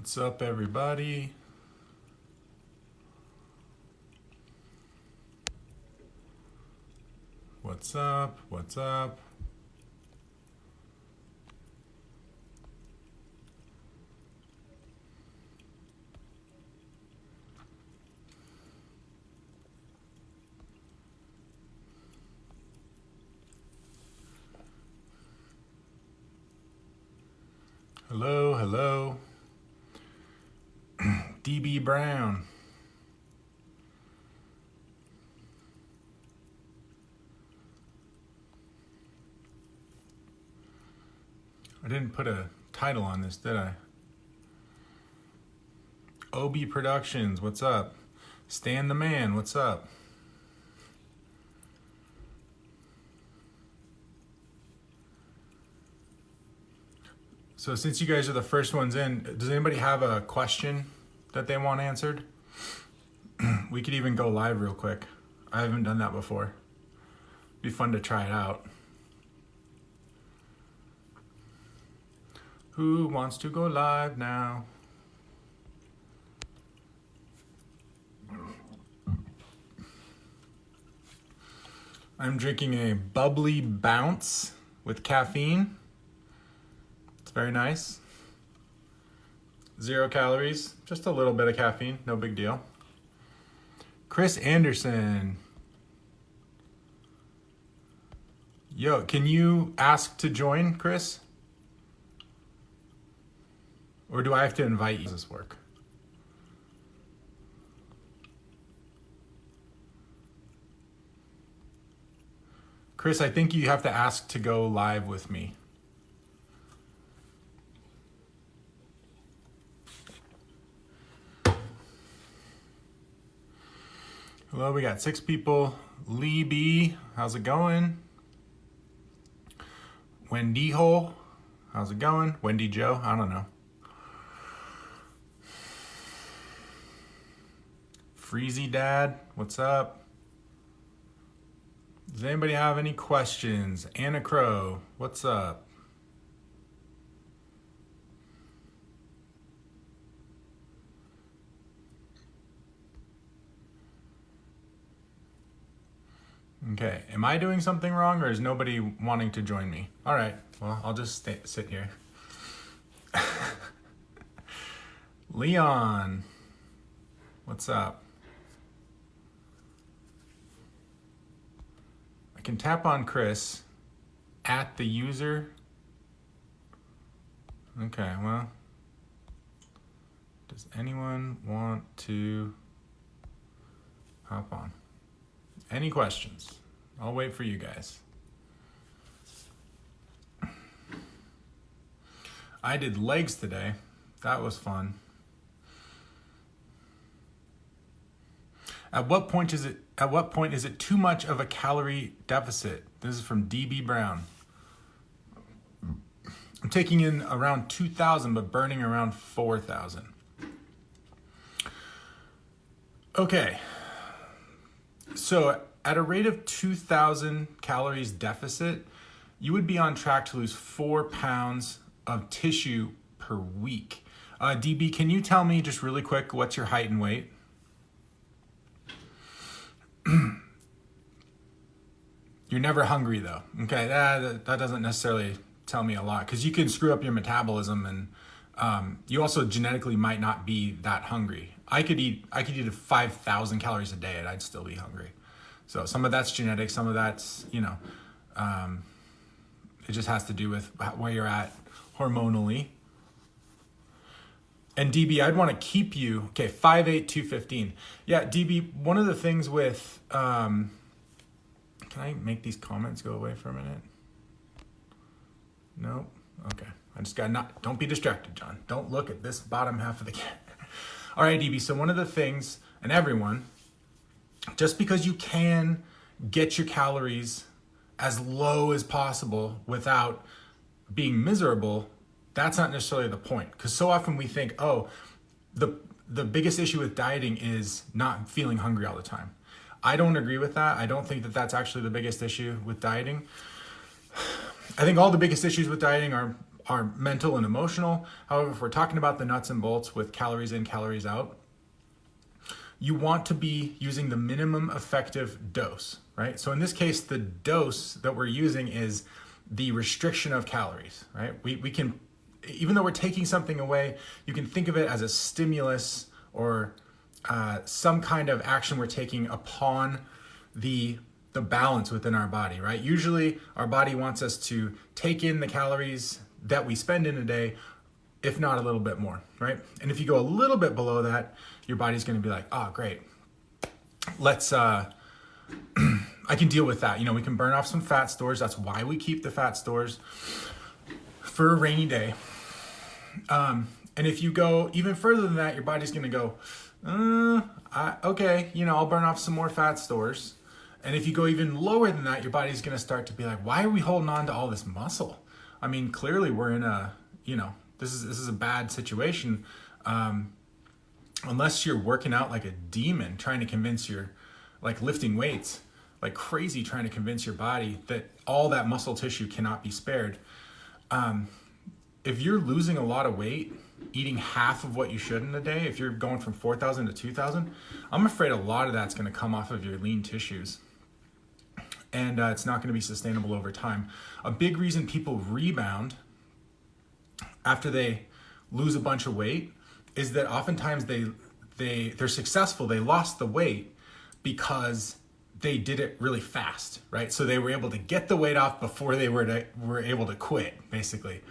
What's up, everybody? What's up? What's up? Hello, hello. DB Brown. I didn't put a title on this, did I? OB Productions, what's up? Stan the Man, what's up? So since you guys are the first ones in, does anybody have a question that they want answered? We could even go live real quick. I haven't done that before. Be fun to try it out. Who wants to go live now? I'm drinking a bubbly bounce with caffeine. It's very nice. 0 calories, just a little bit of caffeine, no big deal. Chris Anderson. Yo, can you ask to join, Chris? Or do I have to invite you? Does this work? Chris, I think you have to ask to go live with me. Hello, we got 6 people. Lee B, how's it going? Wendy Hole, how's it going? Wendy Joe, I don't know. Freezy Dad, what's up? Does anybody have any questions? Anna Crow, what's up? Okay, am I doing something wrong or is nobody wanting to join me? All right, well, I'll just sit here. Leon, what's up? I can tap on Chris at the user. Okay, well, does anyone want to hop on? Any questions? I'll wait for you guys. I did legs today. That was fun. At what point is it too much of a calorie deficit? This is from DB Brown. I'm taking in around 2,000 but burning around 4,000. Okay. So at a rate of 2,000 calories deficit, you would be on track to lose 4 pounds of tissue per week. DB, can you tell me just really quick, what's your height and weight? You're never hungry though. Okay, that doesn't necessarily tell me a lot because you can screw up your metabolism and you also genetically might not be that hungry. I could eat 5,000 calories a day and I'd still be hungry. So some of that's genetic, some of that's, it just has to do with where you're at hormonally. And DB, I'd want to keep you, okay, 5'8", 215. Yeah, DB, one of the things with, can I make these comments go away for a minute? No? Okay. I just got don't be distracted, John. Don't look at this bottom half of the camera. All right, DB, so one of the things, and everyone, just because you can get your calories as low as possible without being miserable, that's not necessarily the point. Because so often we think, oh, the biggest issue with dieting is not feeling hungry all the time. I don't agree with that. I don't think that that's actually the biggest issue with dieting. I think all the biggest issues with dieting are our mental and emotional. However, if we're talking about the nuts and bolts with calories in, calories out, you want to be using the minimum effective dose, right? So in this case, the dose that we're using is the restriction of calories, right? We can, even though we're taking something away, you can think of it as a stimulus or some kind of action we're taking upon the balance within our body, right? Usually our body wants us to take in the calories that we spend in a day, if not a little bit more, right? And if you go a little bit below that, your body's gonna be like, oh, great. Let's, I can deal with that. You know, we can burn off some fat stores. That's why we keep the fat stores for a rainy day. And if you go even further than that, your body's gonna go, okay, you know, I'll burn off some more fat stores. And if you go even lower than that, your body's gonna start to be like, why are we holding on to all this muscle? I mean, clearly we're in a, you know, this is a bad situation. Unless you're working out like a demon, trying to convince like lifting weights like crazy, trying to convince your body that all that muscle tissue cannot be spared. If you're losing a lot of weight, eating half of what you should in a day, if you're going from 4,000 to 2,000, I'm afraid a lot of that's going to come off of your lean tissues. And it's not going to be sustainable over time. A big reason people rebound after they lose a bunch of weight is that oftentimes they're successful. They lost the weight because they did it really fast, right? So they were able to get the weight off before they were able to quit, basically.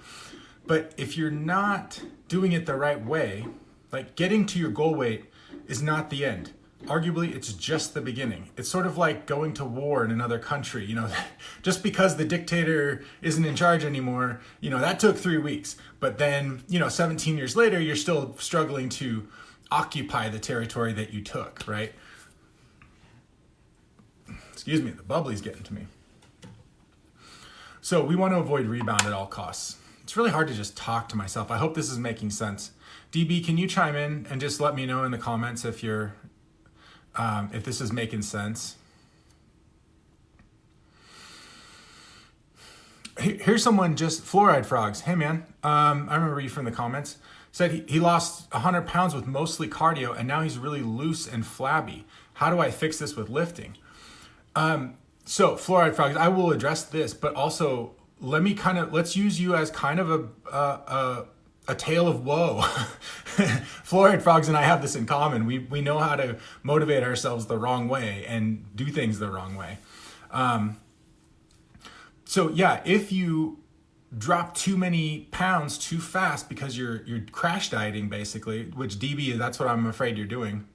But if you're not doing it the right way, like getting to your goal weight is not the end. Arguably, it's just the beginning. It's sort of like going to war in another country. You know, just because the dictator isn't in charge anymore, you know, that took 3 weeks. But then, you know, 17 years later, you're still struggling to occupy the territory that you took, right? Excuse me, the bubbly's getting to me. So we want to avoid rebound at all costs. It's really hard to just talk to myself. I hope this is making sense. DB, can you chime in and just let me know in the comments if you're if this is making sense? Here's someone just, Fluoride Frogs. Hey man, I remember you from the comments. Said he lost 100 pounds with mostly cardio and now he's really loose and flabby. How do I fix this with lifting? So Fluoride Frogs, I will address this, but also let's use you as kind of a tale of woe. Fluoride Frogs and I have this in common. We know how to motivate ourselves the wrong way and do things the wrong way. So yeah, if you drop too many pounds too fast because you're crash dieting basically, which DB, that's what I'm afraid you're doing.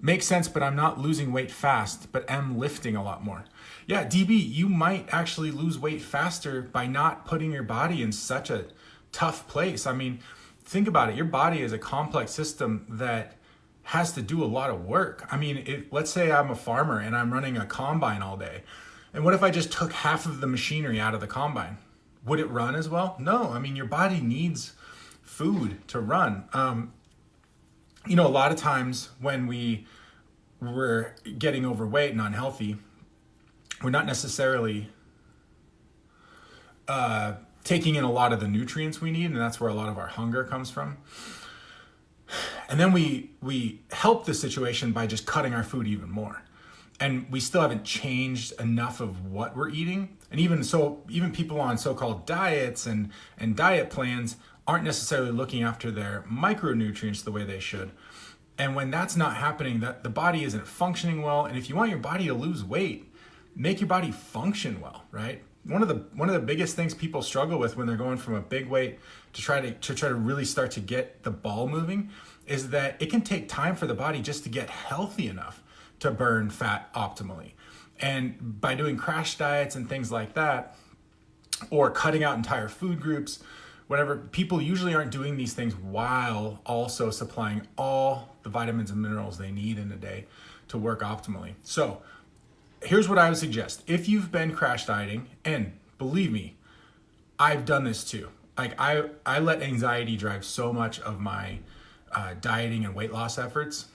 Makes sense, but I'm not losing weight fast, but am lifting a lot more. Yeah, DB, you might actually lose weight faster by not putting your body in such a tough place. I mean, think about it. Your body is a complex system that has to do a lot of work. I mean, let's say I'm a farmer and I'm running a combine all day. And what if I just took half of the machinery out of the combine? Would it run as well? No, I mean, your body needs food to run. You know, a lot of times when we're getting overweight and unhealthy, we're not necessarily taking in a lot of the nutrients we need, and that's where a lot of our hunger comes from. And then we help the situation by just cutting our food even more. And we still haven't changed enough of what we're eating. And even people on so-called diets and diet plans aren't necessarily looking after their micronutrients the way they should. And when that's not happening, that the body isn't functioning well. And if you want your body to lose weight, make your body function well, right? One of the biggest things people struggle with when they're going from a big weight to try to really start to get the ball moving is that it can take time for the body just to get healthy enough to burn fat optimally. And by doing crash diets and things like that, or cutting out entire food groups, whatever, people usually aren't doing these things while also supplying all the vitamins and minerals they need in a day to work optimally. So here's what I would suggest. If you've been crash dieting, and believe me, I've done this too. Like I let anxiety drive so much of my dieting and weight loss efforts.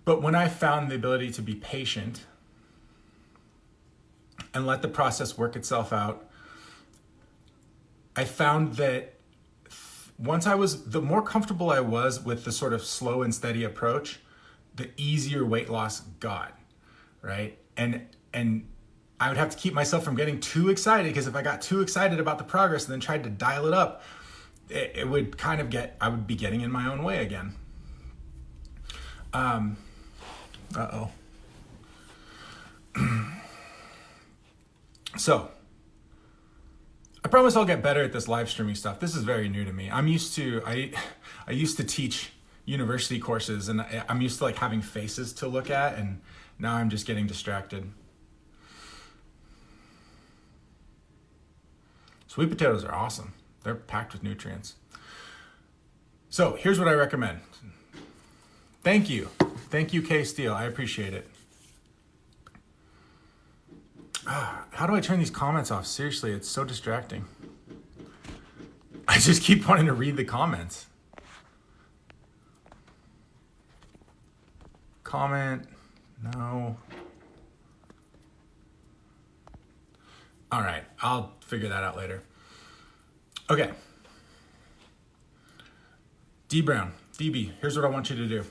But when I found the ability to be patient and let the process work itself out. I found that the more comfortable I was with the sort of slow and steady approach, the easier weight loss got, right? And I would have to keep myself from getting too excited, because if I got too excited about the progress and then tried to dial it up, it would kind of I would be getting in my own way again. So, I promise I'll get better at this live streaming stuff. This is very new to me. I used to teach university courses, and I'm used to like having faces to look at, and now I'm just getting distracted. Sweet potatoes are awesome. They're packed with nutrients. So here's what I recommend. Thank you. Thank you, K Steele. I appreciate it. How do I turn these comments off? Seriously, it's so distracting. I just keep wanting to read the comments. Comment, no. All right, I'll figure that out later. Okay. D Brown, DB, here's what I want you to do.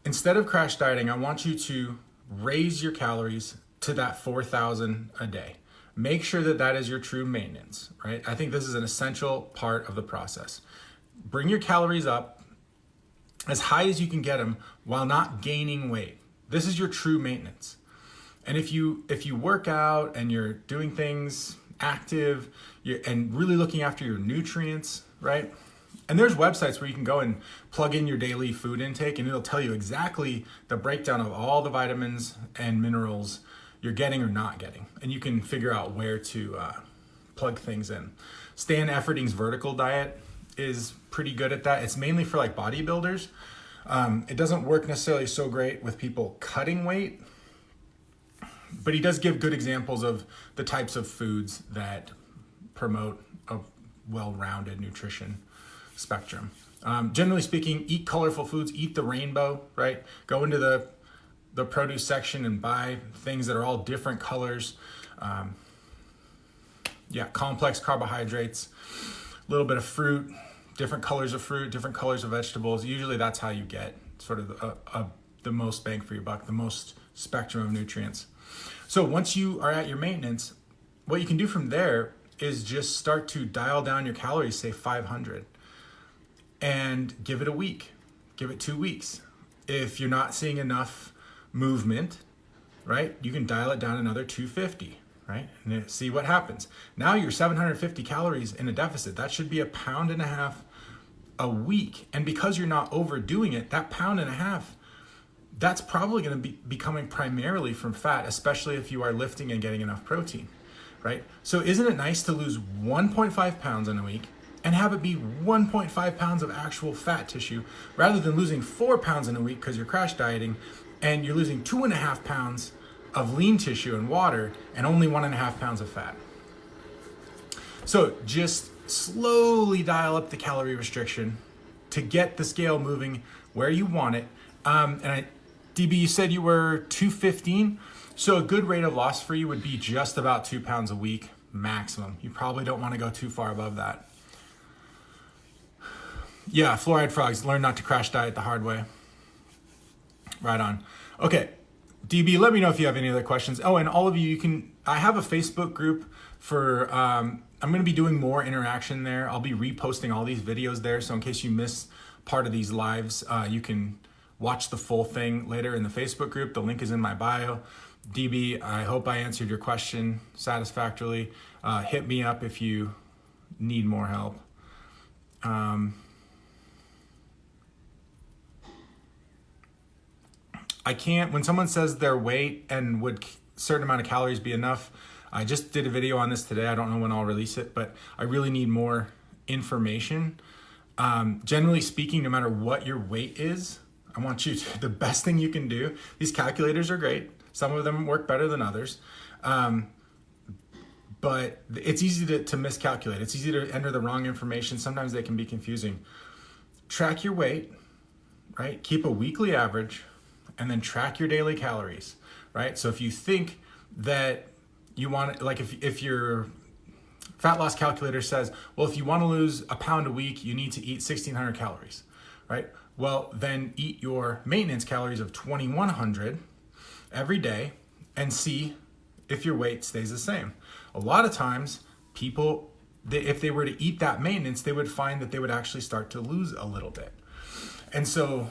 Instead of crash dieting, I want you to raise your calories to that 4,000 a day. Make sure that that is your true maintenance, right? I think this is an essential part of the process. Bring your calories up as high as you can get them while not gaining weight. This is your true maintenance. And if you work out and you're doing things active and really looking after your nutrients, right? And there's websites where you can go and plug in your daily food intake, and it'll tell you exactly the breakdown of all the vitamins and minerals you're getting or not getting. And you can figure out where to plug things in. Stan Efferding's vertical diet is pretty good at that. It's mainly for like bodybuilders. It doesn't work necessarily so great with people cutting weight, but he does give good examples of the types of foods that promote a well-rounded nutrition spectrum. Generally speaking, eat colorful foods, eat the rainbow, right? Go into the produce section and buy things that are all different colors. Complex carbohydrates, a little bit of fruit, different colors of fruit, different colors of vegetables. Usually that's how you get sort of the most bang for your buck, the most spectrum of nutrients. So once you are at your maintenance, what you can do from there is just start to dial down your calories, say 500, and give it a week, give it 2 weeks. If you're not seeing enough movement, right, you can dial it down another 250, right, and see what happens. Now you're 750 calories in a deficit. That should be 1.5 pounds a week. And because you're not overdoing it, that 1.5 pounds, that's probably going to be coming primarily from fat, especially if you are lifting and getting enough protein, right? So isn't it nice to lose 1.5 pounds in a week and have it be 1.5 pounds of actual fat tissue, rather than losing 4 pounds in a week because you're crash dieting and you're losing 2.5 pounds of lean tissue and water and only 1.5 pounds of fat. So just slowly dial up the calorie restriction to get the scale moving where you want it. DB, you said you were 215. So a good rate of loss for you would be just about 2 pounds a week maximum. You probably don't want to go too far above that. Yeah, fluoride frogs, learn not to crash diet the hard way. Right on. Okay, DB, let me know if you have any other questions. Oh, and all of you, I have a Facebook group for, I'm going to be doing more interaction there. I'll be reposting all these videos there. So in case you miss part of these lives, you can watch the full thing later in the Facebook group. The link is in my bio. DB, I hope I answered your question satisfactorily. Hit me up if you need more help. I can't, when someone says their weight and would a certain amount of calories be enough, I just did a video on this today. I don't know when I'll release it, but I really need more information. Generally speaking, no matter what your weight is, I want you to, the best thing you can do, these calculators are great. Some of them work better than others. But it's easy to miscalculate. It's easy to enter the wrong information. Sometimes they can be confusing. Track your weight, right? Keep a weekly average, and then track your daily calories, right? So if you think that you want, like if your fat loss calculator says, well, if you want to lose a pound a week, you need to eat 1,600 calories, right? Well, then eat your maintenance calories of 2,100 every day and see if your weight stays the same. A lot of times people, if they were to eat that maintenance, they would find that they would actually start to lose a little bit. And so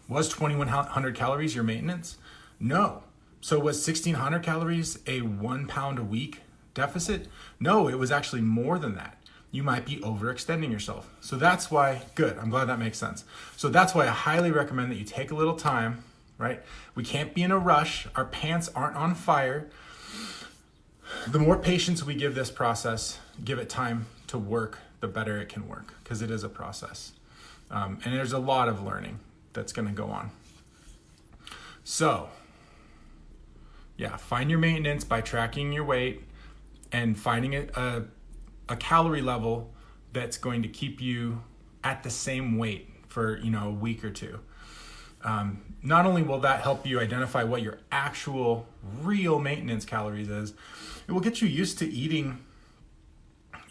was 2,100 calories your maintenance? No. So was 1,600 calories a 1 pound a week deficit? No, it was actually more than that. You might be overextending yourself. So that's why, good, I'm glad that makes sense. So that's why I highly recommend that you take a little time, right? We can't be in a rush. Our pants aren't on fire. The more patience we give this process, give it time to work, the better it can work, because it is a process. And there's a lot of learning that's gonna go on. So, yeah, find your maintenance by tracking your weight and finding a calorie level that's going to keep you at the same weight for, a week or two. Not only will that help you identify what your actual real maintenance calories is, it will get you used to eating,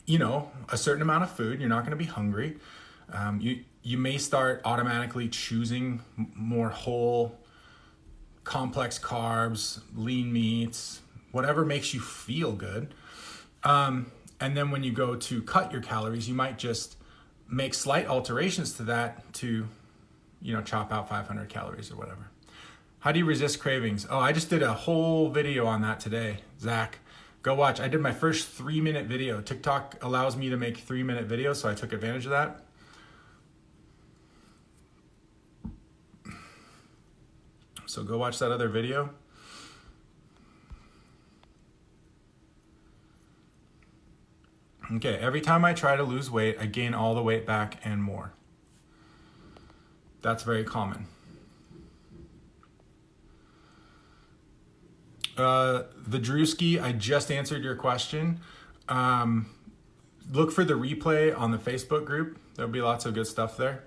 a certain amount of food. You're not going to be hungry. You may start automatically choosing more whole, complex carbs, lean meats, whatever makes you feel good. And then when you go to cut your calories, you might just make slight alterations to that to, chop out 500 calories or whatever. How do you resist cravings? Oh, I just did a whole video on that today, Zach. Go watch. I did my first 3-minute video. TikTok allows me to make 3-minute videos, so I took advantage of that. So go watch that other video. Okay, every time I try to lose weight, I gain all the weight back and more. That's very common. The Drewski, I just answered your question. Look for the replay on the Facebook group. There'll be lots of good stuff there.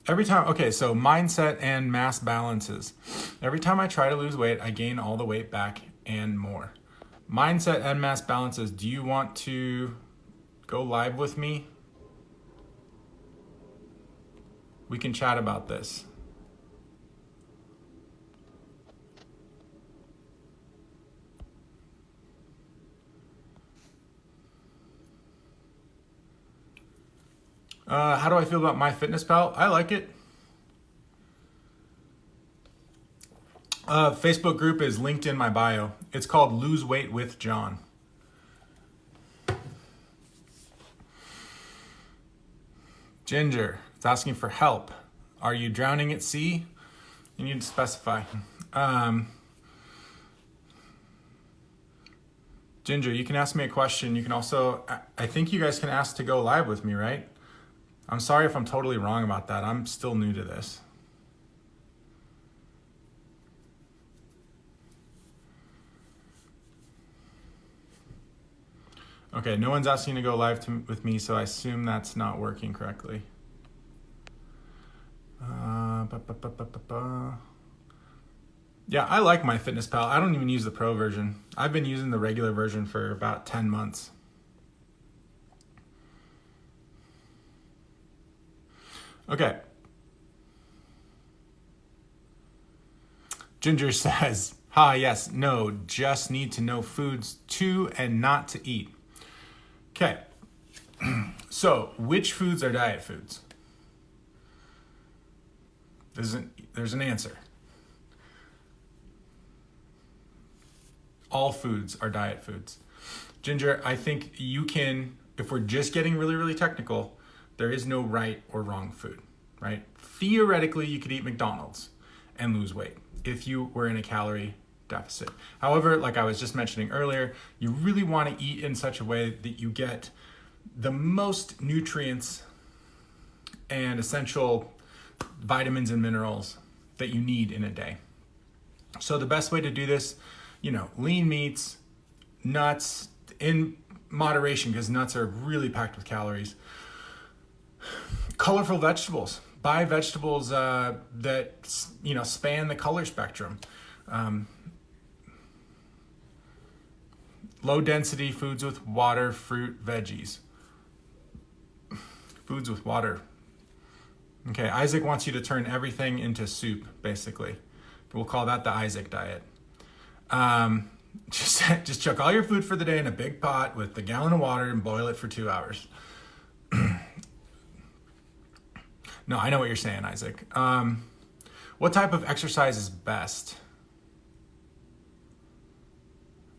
Every time, okay, so mindset and mass balances. Every time I try to lose weight, I gain all the weight back and more. Mindset and mass balances. Do you want to go live with me? We can chat about this. How do I feel about MyFitnessPal? I like it. Facebook group is linked in my bio. It's called Lose Weight with John. Ginger, it's asking for help. Are you drowning at sea? You need to specify. Ginger, you can ask me a question. You can also, I think you guys can ask to go live with me, right? I'm sorry if I'm totally wrong about that. I'm still new to this. Okay, no one's asking to go live with me, so I assume that's not working correctly. Yeah, I like MyFitnessPal. I don't even use the pro version. I've been using the regular version for about 10 months. Okay. Ginger says, yes, no, just need to know foods to and not to eat. Okay. So, which foods are diet foods? There's an answer. All foods are diet foods. Ginger, I think you can, if we're just getting really, really technical, there is no right or wrong food, right? Theoretically, you could eat McDonald's and lose weight if you were in a calorie deficit. However, like I was just mentioning earlier, you really want to eat in such a way that you get the most nutrients and essential vitamins and minerals that you need in a day. So the best way to do this, lean meats, nuts in moderation, because nuts are really packed with calories. Colorful vegetables. Buy vegetables that span the color spectrum. Low density foods with water, fruit, veggies. Foods with water. Okay, Isaac wants you to turn everything into soup, basically. We'll call that the Isaac diet. Just chuck all your food for the day in a big pot with a gallon of water and boil it for 2 hours. No, I know what you're saying, Isaac. What type of exercise is best?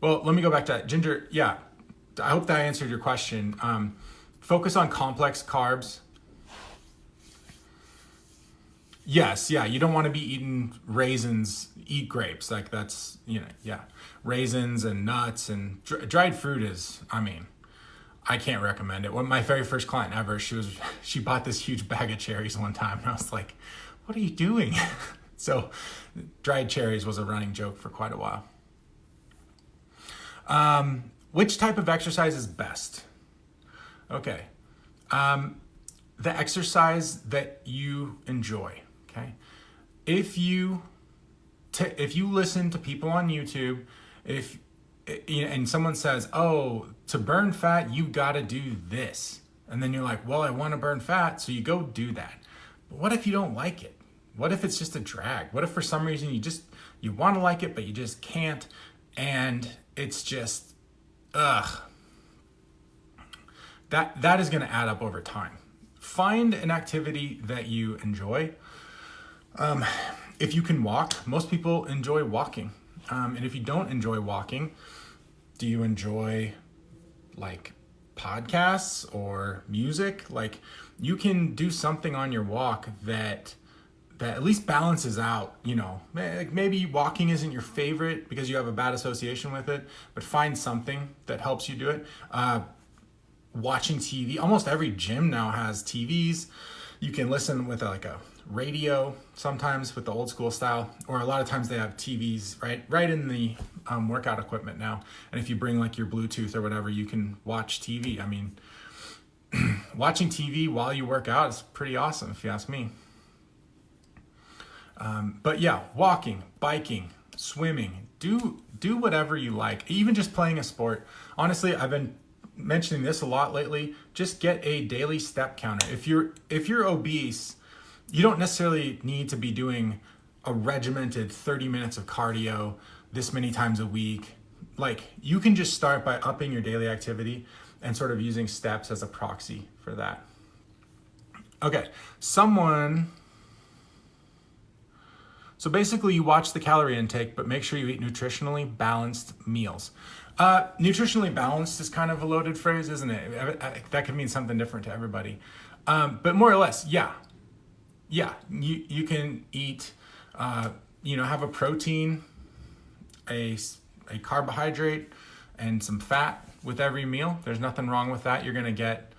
Well, let me go back to that. Ginger, yeah, I hope that answered your question. Focus on complex carbs. Yes, yeah, you don't want to be eating raisins, eat grapes. Like that's, yeah. Raisins and nuts and dried fruit is, I can't recommend it. When my very first client ever, she bought this huge bag of cherries one time and I was like, what are you doing? So dried cherries was a running joke for quite a while. Which type of exercise is best? Okay. The exercise that you enjoy, okay? If you listen to people on YouTube, and someone says, oh, to burn fat, you gotta do this. And then you're like, well, I wanna burn fat, so you go do that. But what if you don't like it? What if it's just a drag? What if for some reason you wanna like it, but you just can't, and it's just, that is gonna add up over time. Find an activity that you enjoy. If you can walk, most people enjoy walking. And if you don't enjoy walking, do you enjoy like podcasts or music? Like you can do something on your walk that at least balances out, like maybe walking isn't your favorite because you have a bad association with it, but find something that helps you do it. Watching TV, almost every gym now has TVs. You can listen with a radio sometimes with the old school style, or a lot of times they have TVs right in the workout equipment now. And if you bring like your Bluetooth or whatever, you can watch TV. Watching TV while you work out is pretty awesome if you ask me. But yeah, walking, biking, swimming, do whatever you like, even just playing a sport. Honestly, I've been mentioning this a lot lately. Just get a daily step counter. If you're obese, you don't necessarily need to be doing a regimented 30 minutes of cardio this many times a week. Like you can just start by upping your daily activity and sort of using steps as a proxy for that. Okay, so basically you watch the calorie intake, but make sure you eat nutritionally balanced meals. Nutritionally balanced is kind of a loaded phrase, isn't it? That could mean something different to everybody. But more or less, yeah, you can eat, have a protein, a carbohydrate, and some fat with every meal. There's nothing wrong with that. You're gonna get,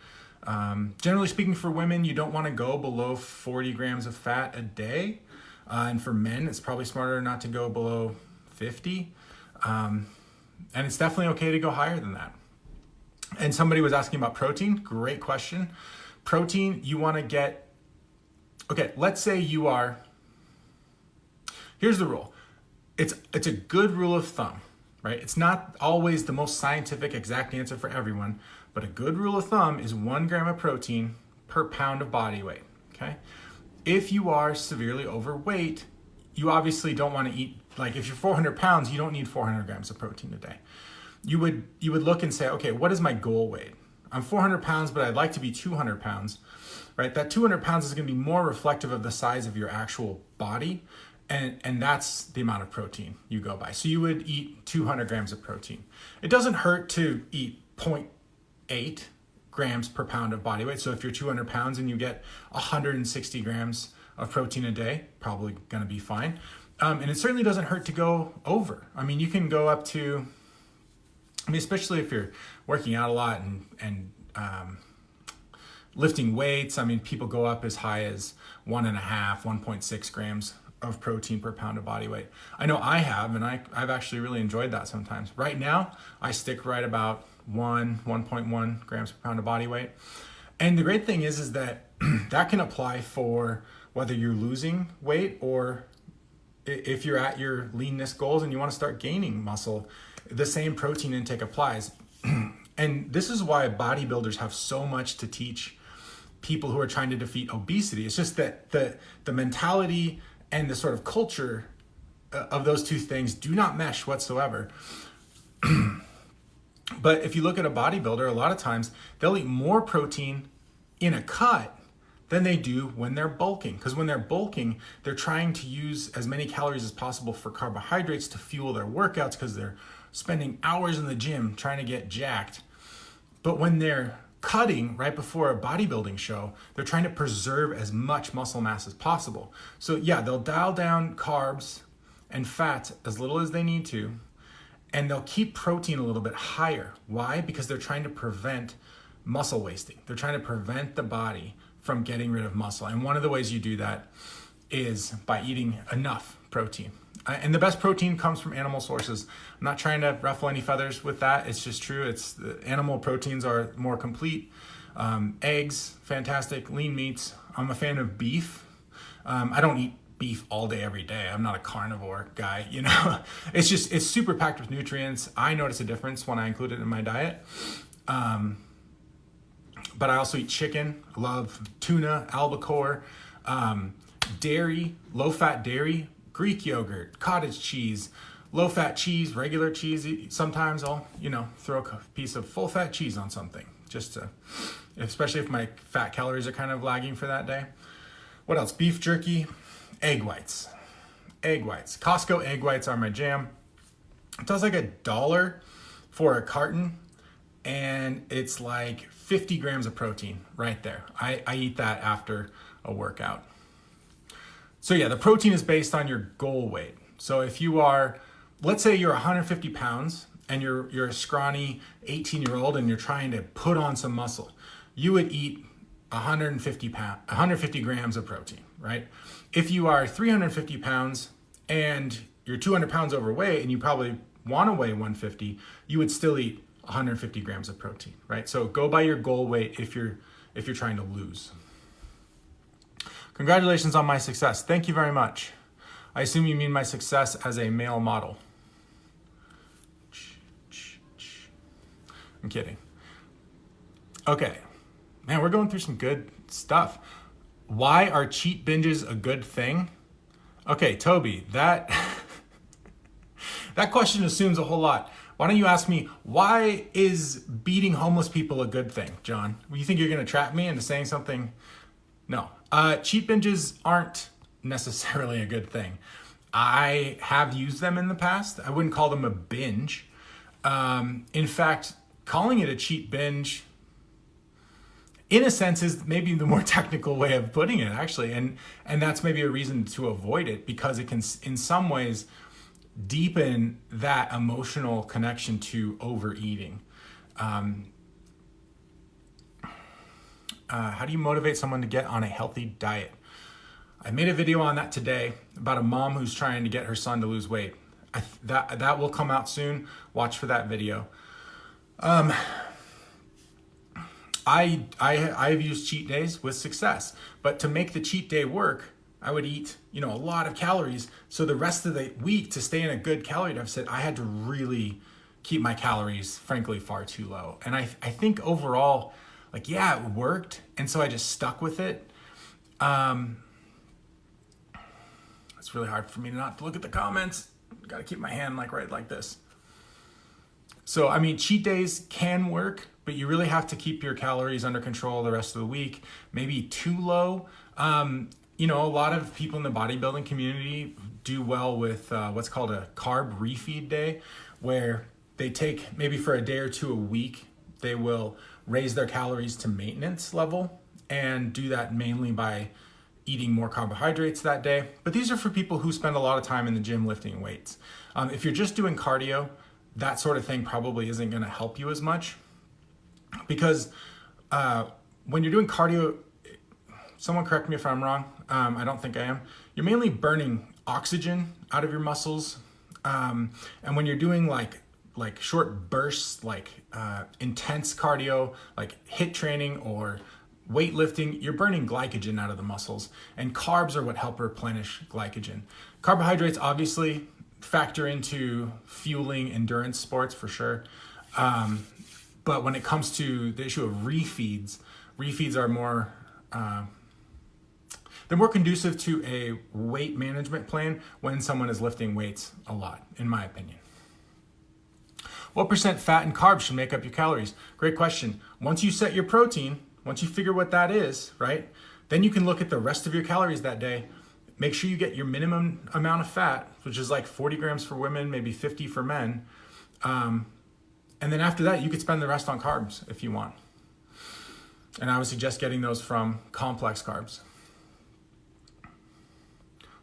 generally speaking for women, you don't wanna go below 40 grams of fat a day. And for men, it's probably smarter not to go below 50. And it's definitely okay to go higher than that. And somebody was asking about protein. Great question. Protein, you want to get, okay, let's say here's the rule. It's a good rule of thumb, right? It's not always the most scientific exact answer for everyone, but a good rule of thumb is 1 gram of protein per pound of body weight, okay? If you are severely overweight, you obviously don't want to eat, like if you're 400 pounds, you don't need 400 grams of protein a day. You would look and say, okay, what is my goal weight? I'm 400 pounds, but I'd like to be 200 pounds, right? That 200 pounds is going to be more reflective of the size of your actual body. And that's the amount of protein you go by. So you would eat 200 grams of protein. It doesn't hurt to eat 0.8 grams per pound of body weight. So if you're 200 pounds and you get 160 grams of protein a day, probably going to be fine. And it certainly doesn't hurt to go over. You can go up to, especially if you're working out a lot and lifting weights. People go up as high as 1.6 grams of protein per pound of body weight. I know I have, and I've actually really enjoyed that sometimes. Right now, I stick right about 1.1 grams per pound of body weight. And the great thing is that that can apply for whether you're losing weight or if you're at your leanness goals and you want to start gaining muscle. the same protein intake applies. And this is why bodybuilders have so much to teach people who are trying to defeat obesity. It's just that the mentality and the sort of culture of those two things do not mesh whatsoever. But if you look at a bodybuilder, a lot of times they'll eat more protein in a cut than they do when they're bulking. Because when they're bulking, they're trying to use as many calories as possible for carbohydrates to fuel their workouts, because they're spending hours in the gym trying to get jacked. But when they're cutting right before a bodybuilding show, they're trying to preserve as much muscle mass as possible. So yeah, they'll dial down carbs and fat as little as they need to, and they'll keep protein a little bit higher. Why? Because they're trying to prevent muscle wasting. They're trying to prevent the body from getting rid of muscle. And one of the ways you do that is by eating enough protein. And the best protein comes from animal sources. I'm not trying to ruffle any feathers with that. It's just true. The animal proteins are more complete. Eggs, fantastic. Lean meats. I'm a fan of beef. I don't eat beef all day, every day. I'm not a carnivore guy, you know. It's super packed with nutrients. I notice a difference when I include it in my diet. But I also eat chicken. I love tuna, albacore, dairy, low-fat dairy, Greek yogurt, cottage cheese, low-fat cheese, regular cheese. Sometimes I'll, throw a piece of full-fat cheese on something, just to, especially if my fat calories are kind of lagging for that day. What else? Beef jerky, egg whites. Egg whites. Costco egg whites are my jam. It does like $1 for a carton, and it's like 50 grams of protein right there. I eat that after a workout. So yeah, the protein is based on your goal weight. So if you are, let's say you're 150 pounds and you're a scrawny 18-year-old and you're trying to put on some muscle, you would eat 150 grams of protein, right? If you are 350 pounds and you're 200 pounds overweight and you probably want to weigh 150, you would still eat 150 grams of protein, right? So go by your goal weight if you're trying to lose. Congratulations on my success. Thank you very much. I assume you mean my success as a male model. I'm kidding. Okay. Man, we're going through some good stuff. Why are cheat binges a good thing? Okay, Toby, that question assumes a whole lot. Why don't you ask me, why is beating homeless people a good thing, John? You think you're going to trap me into saying something? No. Cheat binges aren't necessarily a good thing. I have used them in the past. I wouldn't call them a binge. In fact, calling it a cheat binge, in a sense, is maybe the more technical way of putting it, actually. And that's maybe a reason to avoid it, because it can, in some ways, deepen that emotional connection to overeating. How do you motivate someone to get on a healthy diet? I made a video on that today about a mom who's trying to get her son to lose weight. That will come out soon. Watch for that video. I've used cheat days with success, but to make the cheat day work, I would eat, a lot of calories. So the rest of the week, to stay in a good calorie deficit, I had to really keep my calories, frankly, far too low. And I think overall, it worked. And so I just stuck with it. It's really hard for me not to look at the comments. Got to keep my hand right like this. So, cheat days can work, but you really have to keep your calories under control the rest of the week. Maybe too low. A lot of people in the bodybuilding community do well with what's called a carb refeed day, where they take, maybe for a day or two a week, they will raise their calories to maintenance level and do that mainly by eating more carbohydrates that day. But these are for people who spend a lot of time in the gym lifting weights. If you're just doing cardio, that sort of thing probably isn't going to help you as much, because when you're doing cardio, someone correct me if I'm wrong, I don't think I am, you're mainly burning oxygen out of your muscles. And when you're doing like short bursts, intense cardio, like HIIT training or weightlifting, you're burning glycogen out of the muscles, and carbs are what help replenish glycogen. Carbohydrates, obviously, factor into fueling endurance sports for sure. But when it comes to the issue of refeeds are more, they're more conducive to a weight management plan when someone is lifting weights a lot, in my opinion. What percent fat and carbs should make up your calories? Great question. Once you set your protein, once you figure what that is, right, then you can look at the rest of your calories that day. Make sure you get your minimum amount of fat, which is like 40 grams for women, maybe 50 for men. And then after that, you could spend the rest on carbs if you want. And I would suggest getting those from complex carbs.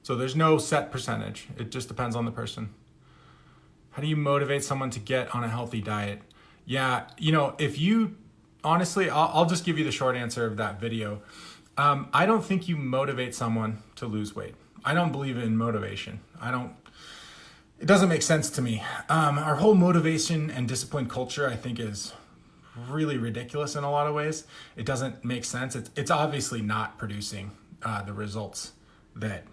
So there's no set percentage. It just depends on the person. How do you motivate someone to get on a healthy diet? Yeah, if you, honestly, I'll just give you the short answer of that video. I don't think you motivate someone to lose weight. I don't believe in motivation. It doesn't make sense to me. Our whole motivation and discipline culture, I think, is really ridiculous in a lot of ways. It doesn't make sense. It's obviously not producing the results that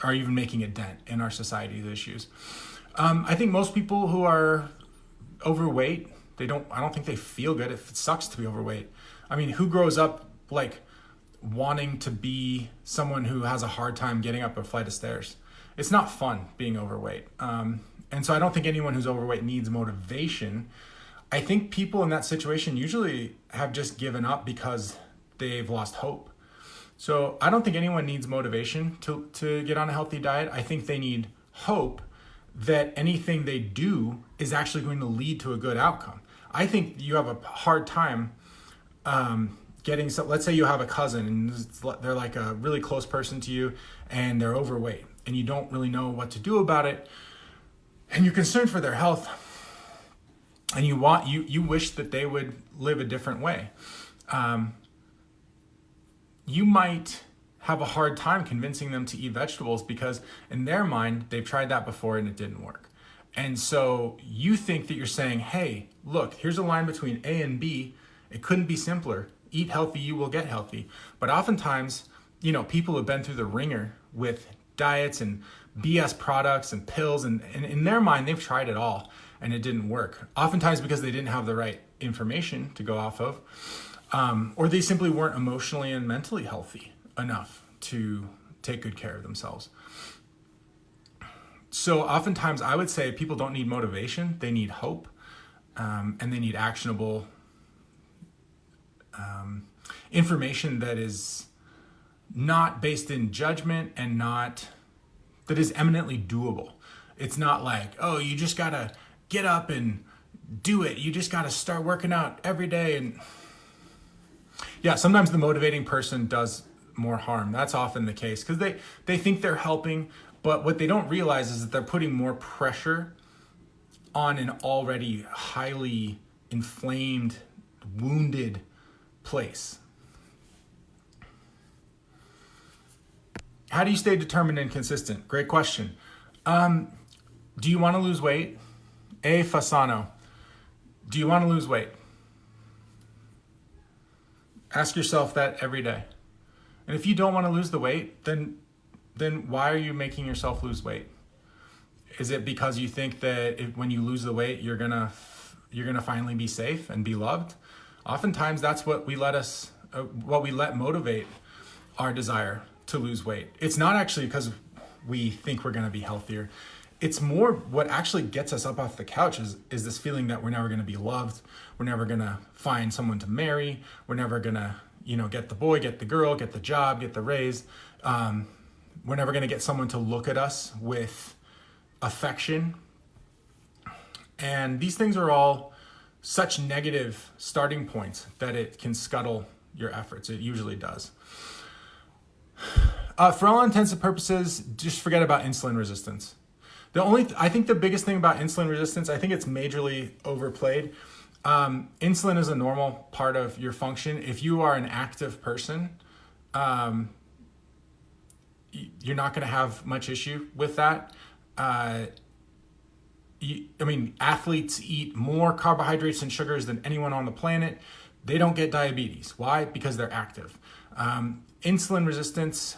are even making a dent in our society's issues. I think most people who are overweight, I don't think they feel good. It sucks to be overweight. I mean, who grows up like wanting to be someone who has a hard time getting up a flight of stairs? It's not fun being overweight. And so I don't think anyone who's overweight needs motivation. I think people in that situation usually have just given up because they've lost hope. So I don't think anyone needs motivation to get on a healthy diet. I think they need hope that anything they do is actually going to lead to a good outcome. I think you have a hard time let's say you have a cousin and they're like a really close person to you and they're overweight and you don't really know what to do about it and you're concerned for their health and you wish that they would live a different way. You might have a hard time convincing them to eat vegetables because in their mind, they've tried that before and it didn't work. And so you think that you're saying, hey, look, here's a line between A and B. It couldn't be simpler. Eat healthy, you will get healthy. But oftentimes, people have been through the ringer with diets and BS products and pills. And in their mind, they've tried it all and it didn't work. Oftentimes because they didn't have the right information to go off of. Or they simply weren't emotionally and mentally healthy enough to take good care of themselves. So oftentimes I would say people don't need motivation, they need hope, and they need actionable information that is not based in judgment and that is eminently doable. It's not like, oh, you just gotta get up and do it. You just gotta start working out every day. And yeah, sometimes the motivating person does more harm. That's often the case because they think they're helping, but what they don't realize is that they're putting more pressure on an already highly inflamed, wounded place. How do you stay determined and consistent? Great question. Do you want to lose weight? A. Fasano. Do you want to lose weight? Ask yourself that every day. And if you don't want to lose the weight, then why are you making yourself lose weight? Is it because you think that when you lose the weight, you're gonna finally be safe and be loved? Oftentimes, that's what we let motivate our desire to lose weight. It's not actually because we think we're gonna be healthier. It's more what actually gets us up off the couch is this feeling that we're never gonna be loved. We're never gonna find someone to marry. We're never gonna, get the boy, get the girl, get the job, get the raise. We're never gonna get someone to look at us with affection. And these things are all such negative starting points that it can scuttle your efforts. It usually does. For all intents and purposes, just forget about insulin resistance. I think the biggest thing about insulin resistance, I think it's majorly overplayed. Insulin is a normal part of your function. If you are an active person, you're not going to have much issue with that. Athletes eat more carbohydrates and sugars than anyone on the planet. They don't get diabetes. Why? Because they're active. Insulin resistance,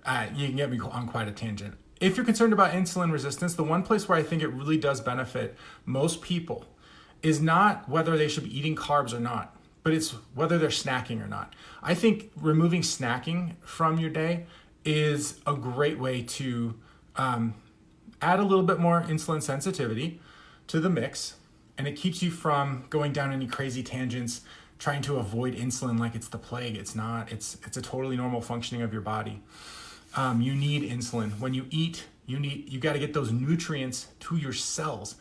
You can get me on quite a tangent. If you're concerned about insulin resistance, the one place where I think it really does benefit most people is not whether they should be eating carbs or not, but it's whether they're snacking or not. I think removing snacking from your day is a great way to add a little bit more insulin sensitivity to the mix, and it keeps you from going down any crazy tangents, trying to avoid insulin like it's the plague. It's not. It's a totally normal functioning of your body. You need insulin. When you eat, you got to get those nutrients to your cells.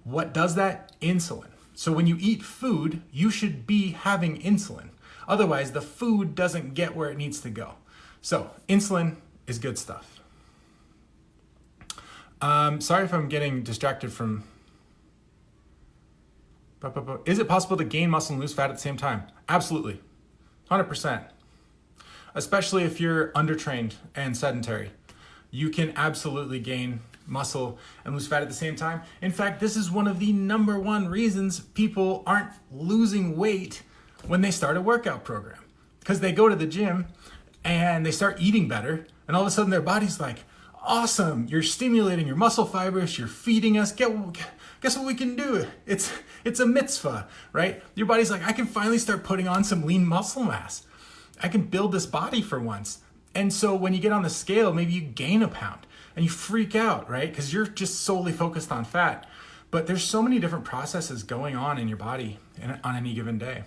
What does that? Insulin. So when you eat food, you should be having insulin. Otherwise, the food doesn't get where it needs to go. So insulin is good stuff. Sorry if I'm getting distracted from... Is it possible to gain muscle and lose fat at the same time? Absolutely. 100%. Especially if you're undertrained and sedentary. You can absolutely gain muscle and lose fat at the same time. In fact, this is one of the number one reasons people aren't losing weight when they start a workout program. Because they go to the gym and they start eating better, and all of a sudden their body's like, awesome, you're stimulating your muscle fibers, you're feeding us, guess what we can do? It's a mitzvah, right? Your body's like, I can finally start putting on some lean muscle mass. I can build this body for once. And so when you get on the scale, maybe you gain a pound and you freak out, right? Because you're just solely focused on fat. But there's so many different processes going on in your body on any given day.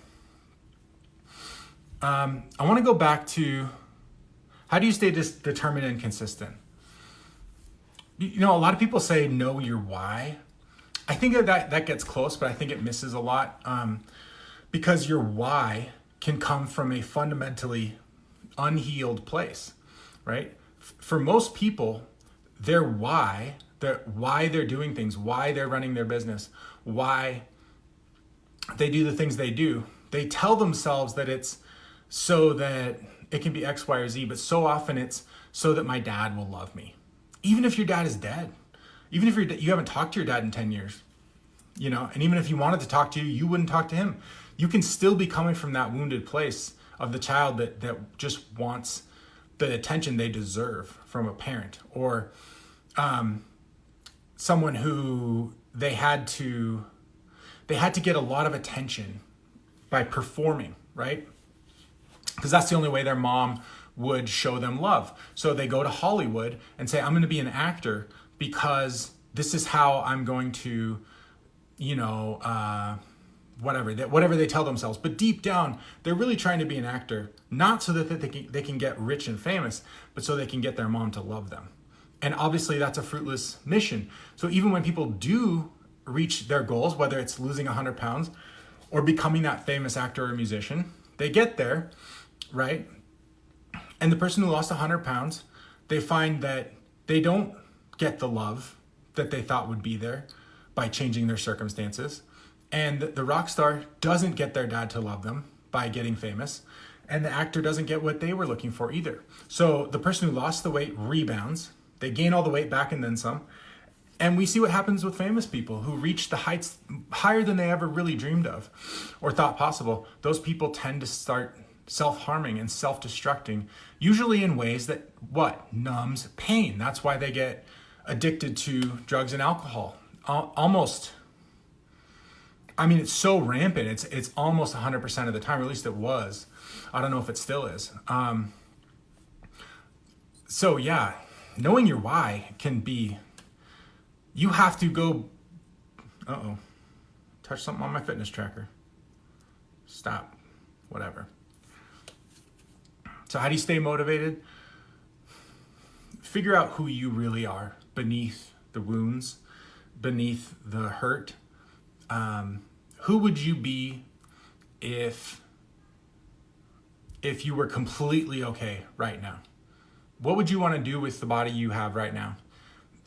I want to go back to, how do you stay determined and consistent? You know, a lot of people say know your why. I think that gets close, but I think it misses a lot because your why can come from a fundamentally unhealed place, right? For most people, their why they're doing things, why they're running their business, why they do the things they do, they tell themselves that it's so that it can be X, Y, or Z, but so often it's so that my dad will love me. Even if your dad is dead, even if you haven't talked to your dad in 10 years, you know, and even if he wanted to talk to you, you wouldn't talk to him. You can still be coming from that wounded place of the child that just wants the attention they deserve from a parent, or someone who they had to get a lot of attention by performing, right? Because that's the only way their mom would show them love. So they go to Hollywood and say, I'm going to be an actor because this is how I'm going to, you know, whatever they tell themselves. But deep down, they're really trying to be an actor, not so that they can get rich and famous, but so they can get their mom to love them. And obviously that's a fruitless mission. So even when people do reach their goals, whether it's losing 100 pounds or becoming that famous actor or musician, they get there, right? And the person who lost 100 pounds, they find that they don't get the love that they thought would be there by changing their circumstances. And the rock star doesn't get their dad to love them by getting famous. And the actor doesn't get what they were looking for either. So the person who lost the weight rebounds. They gain all the weight back and then some. And we see what happens with famous people who reach the heights higher than they ever really dreamed of or thought possible. Those people tend to start self-harming and self-destructing, usually in ways that numbs pain. That's why they get addicted to drugs and alcohol. Almost, I mean, it's so rampant. It's almost 100% of the time, or at least it was. I don't know if it still is. So yeah, knowing your why can be, you have to go, touch something on my fitness tracker. Stop, whatever. So how do you stay motivated? Figure out who you really are beneath the wounds, beneath the hurt. Who would you be if you were completely okay right now? What would you want to do with the body you have right now?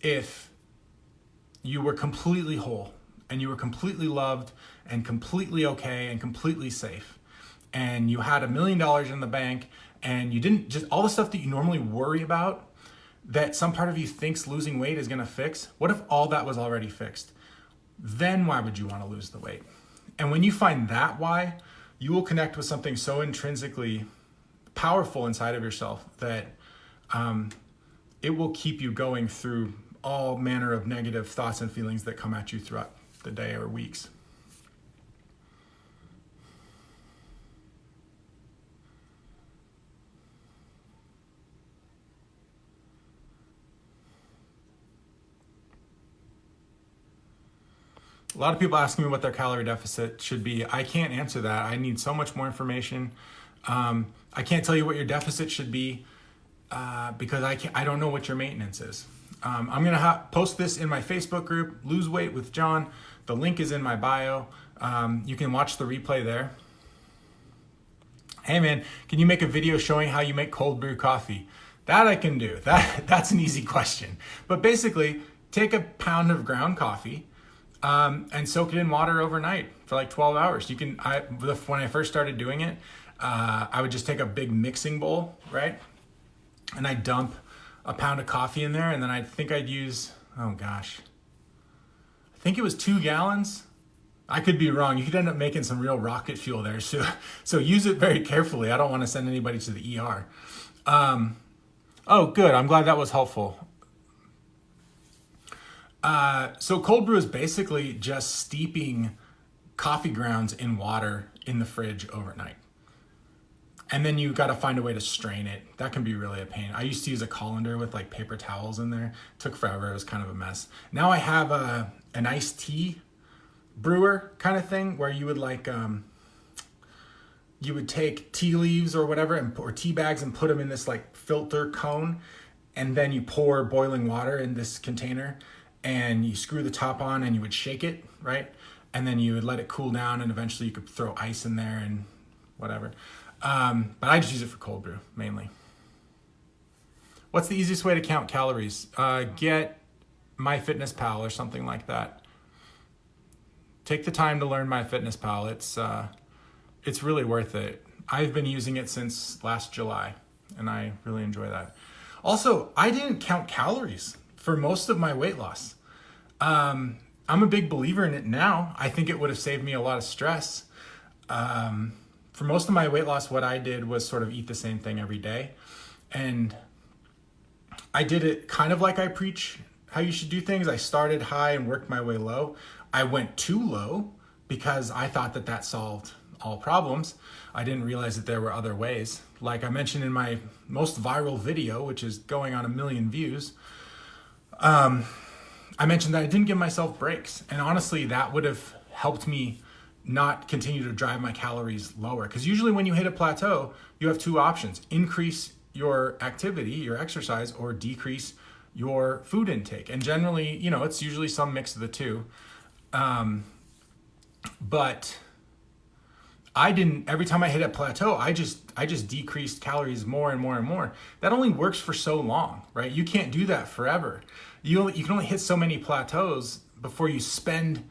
If you were completely whole and you were completely loved and completely okay and completely safe, and you had $1 million in the bank, and you didn't, just all the stuff that you normally worry about that some part of you thinks losing weight is going to fix, what if all that was already fixed? Then why would you want to lose the weight? And when you find that why, you will connect with something so intrinsically powerful inside of yourself that it will keep you going through all manner of negative thoughts and feelings that come at you throughout the day or weeks. A lot of people ask me what their calorie deficit should be. I can't answer that. I need so much more information. I can't tell you what your deficit should be because I don't know what your maintenance is. I'm going to post this in my Facebook group, Lose Weight with John. The link is in my bio. You can watch the replay there. Hey man, can you make a video showing how you make cold brew coffee? That I can do. That's an easy question. But basically, take a pound of ground coffee, and soak it in water overnight for like 12 hours. When I first started doing it, I would just take a big mixing bowl, right? And I'd dump a pound of coffee in there, and then I think I'd use, I think it was 2 gallons. I could be wrong. You could end up making some real rocket fuel there. So use it very carefully. I don't want to send anybody to the ER. Oh, good. I'm glad that was helpful. So cold brew is basically just steeping coffee grounds in water in the fridge overnight. And then you got to find a way to strain it. That can be really a pain. I used to use a colander with like paper towels in there. It took forever. It was kind of a mess. Now I have an iced tea brewer kind of thing where you would like, you would take tea leaves or whatever or tea bags and put them in this like filter cone. And then you pour boiling water in this container and you screw the top on and you would shake it, right? And then you would let it cool down and eventually you could throw ice in there and whatever. But I just use it for cold brew mainly. What's the easiest way to count calories? Get MyFitnessPal or something like that. Take the time to learn MyFitnessPal. It's really worth it. I've been using it since last July and I really enjoy that. Also, I didn't count calories for most of my weight loss. I'm a big believer in it now. I think it would have saved me a lot of stress. For most of my weight loss, what I did was sort of eat the same thing every day. And I did it kind of like I preach how you should do things. I started high and worked my way low. I went too low because I thought that solved all problems. I didn't realize that there were other ways. Like I mentioned in my most viral video, which is going on 1 million views, I mentioned that I didn't give myself breaks. And honestly, that would have helped me not continue to drive my calories lower. Because usually when you hit a plateau, you have 2 options: increase your activity, your exercise, or decrease your food intake. And generally, it's usually some mix of the two. But I didn't, every time I hit a plateau, I just decreased calories more and more and more. That only works for so long, right? You can't do that forever. You can only hit so many plateaus before you spend,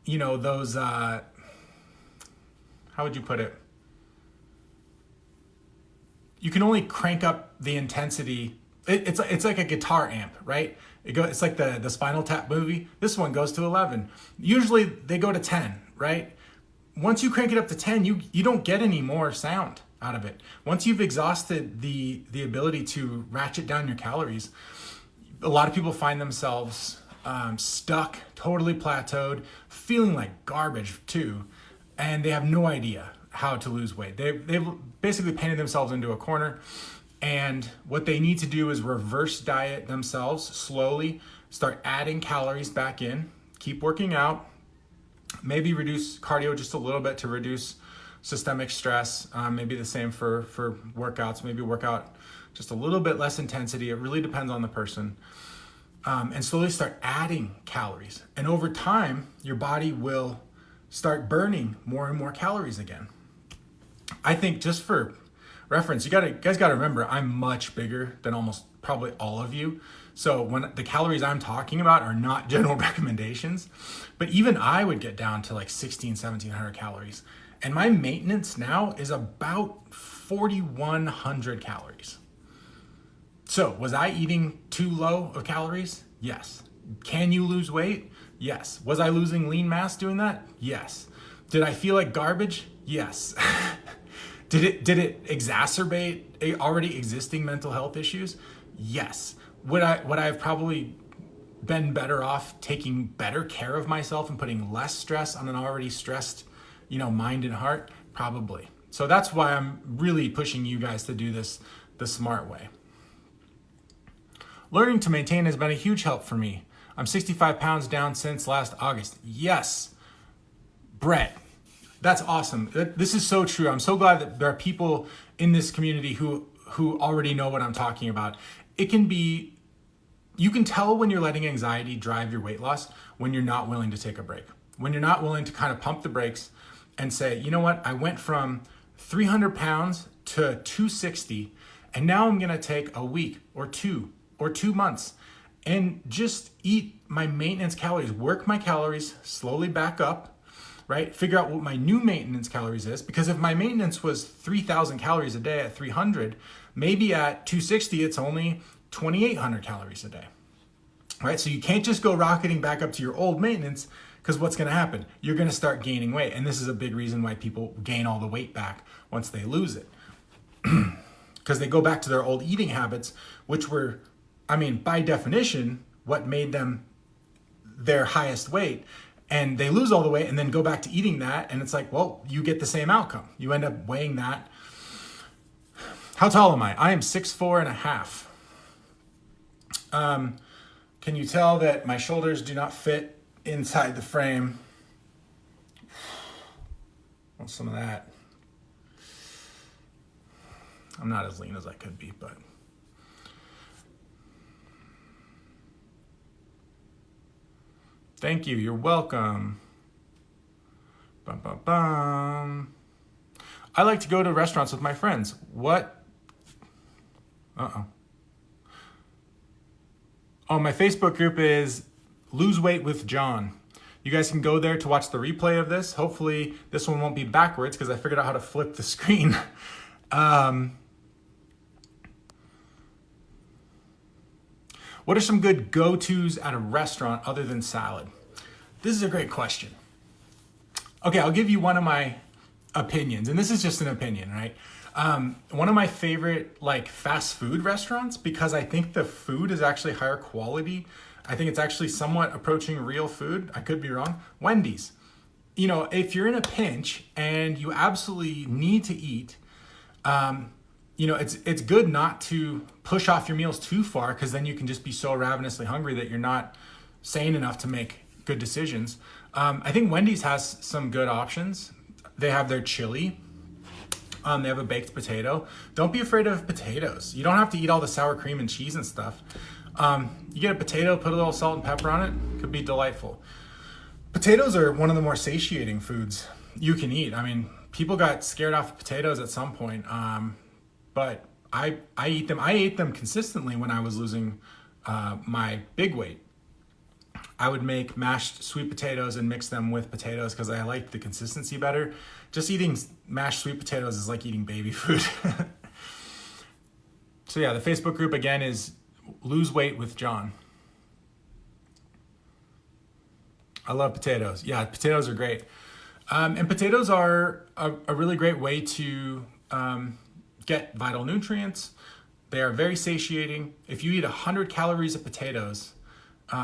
those, how would you put it? You can only crank up the intensity. It's like a guitar amp, right? It's like the Spinal Tap movie. This one goes to 11. Usually they go to 10, right? Once you crank it up to 10, you don't get any more sound out of it. Once you've exhausted the ability to ratchet down your calories, a lot of people find themselves stuck, totally plateaued, feeling like garbage too, and they have no idea how to lose weight. They've basically painted themselves into a corner, and what they need to do is reverse diet themselves slowly, start adding calories back in, keep working out, maybe reduce cardio just a little bit to reduce systemic stress. Maybe the same for workouts, maybe work out just a little bit less intensity. It really depends on the person. And slowly start adding calories. And over time, your body will start burning more and more calories again. I think, just for reference, you guys got to remember, I'm much bigger than almost probably all of you. So when the calories I'm talking about are not general recommendations, but even I would get down to like 1,700 calories. And my maintenance now is about 4,100 calories. So was I eating too low of calories? Yes. Can you lose weight? Yes. Was I losing lean mass doing that? Yes. Did I feel like garbage? Yes. Did it exacerbate already existing mental health issues? Yes. Would I have probably been better off taking better care of myself and putting less stress on an already stressed, mind and heart? Probably. So that's why I'm really pushing you guys to do this the smart way. Learning to maintain has been a huge help for me. I'm 65 pounds down since last August. Yes, Brett, that's awesome. This is so true. I'm so glad that there are people in this community who already know what I'm talking about. You can tell when you're letting anxiety drive your weight loss when you're not willing to take a break. When you're not willing to kind of pump the brakes and say, you know what, I went from 300 pounds to 260, and now I'm gonna take a week or 2 months and just eat my maintenance calories, work my calories slowly back up, right? Figure out what my new maintenance calories is, because if my maintenance was 3,000 calories a day at 300, maybe at 260, it's only 2,800 calories a day, right? So you can't just go rocketing back up to your old maintenance, because what's gonna happen? You're gonna start gaining weight. And this is a big reason why people gain all the weight back once they lose it. Because they go back to their old eating habits, which were, by definition, what made them their highest weight. And they lose all the weight and then go back to eating that. And it's like, well, you get the same outcome. You end up weighing that. How tall am I? I am 6'4" and a half. Can you tell that my shoulders do not fit inside the frame? Want some of that. I'm not as lean as I could be, but. Thank you. You're welcome. Bum, bum, bum. I like to go to restaurants with my friends. What? Uh-oh. Oh, my Facebook group is Lose Weight with John. You guys can go there to watch the replay of this. Hopefully this one won't be backwards because I figured out how to flip the screen. What are some good go-tos at a restaurant other than salad? This is a great question. Okay, I'll give you one of my opinions, and this is just an opinion, right? One of my favorite fast food restaurants, because I think the food is actually higher quality. I think it's actually somewhat approaching real food. I could be wrong. Wendy's. If you're in a pinch and you absolutely need to eat, it's good not to push off your meals too far, because then you can just be so ravenously hungry that you're not sane enough to make good decisions. I think Wendy's has some good options. They have their chili. They have a baked potato. Don't be afraid of potatoes. You don't have to eat all the sour cream and cheese and stuff. You get a potato, put a little salt and pepper on it. Could be delightful. Potatoes are one of the more satiating foods you can eat. People got scared off of potatoes at some point. But I eat them. I ate them consistently when I was losing my big weight. I would make mashed sweet potatoes and mix them with potatoes because I liked the consistency better. Just eating mashed sweet potatoes is like eating baby food. So yeah, the Facebook group again is Lose Weight with John. I love potatoes. Yeah, potatoes are great. And potatoes are a really great way to get vital nutrients. They are very satiating. If you eat 100 calories of potatoes,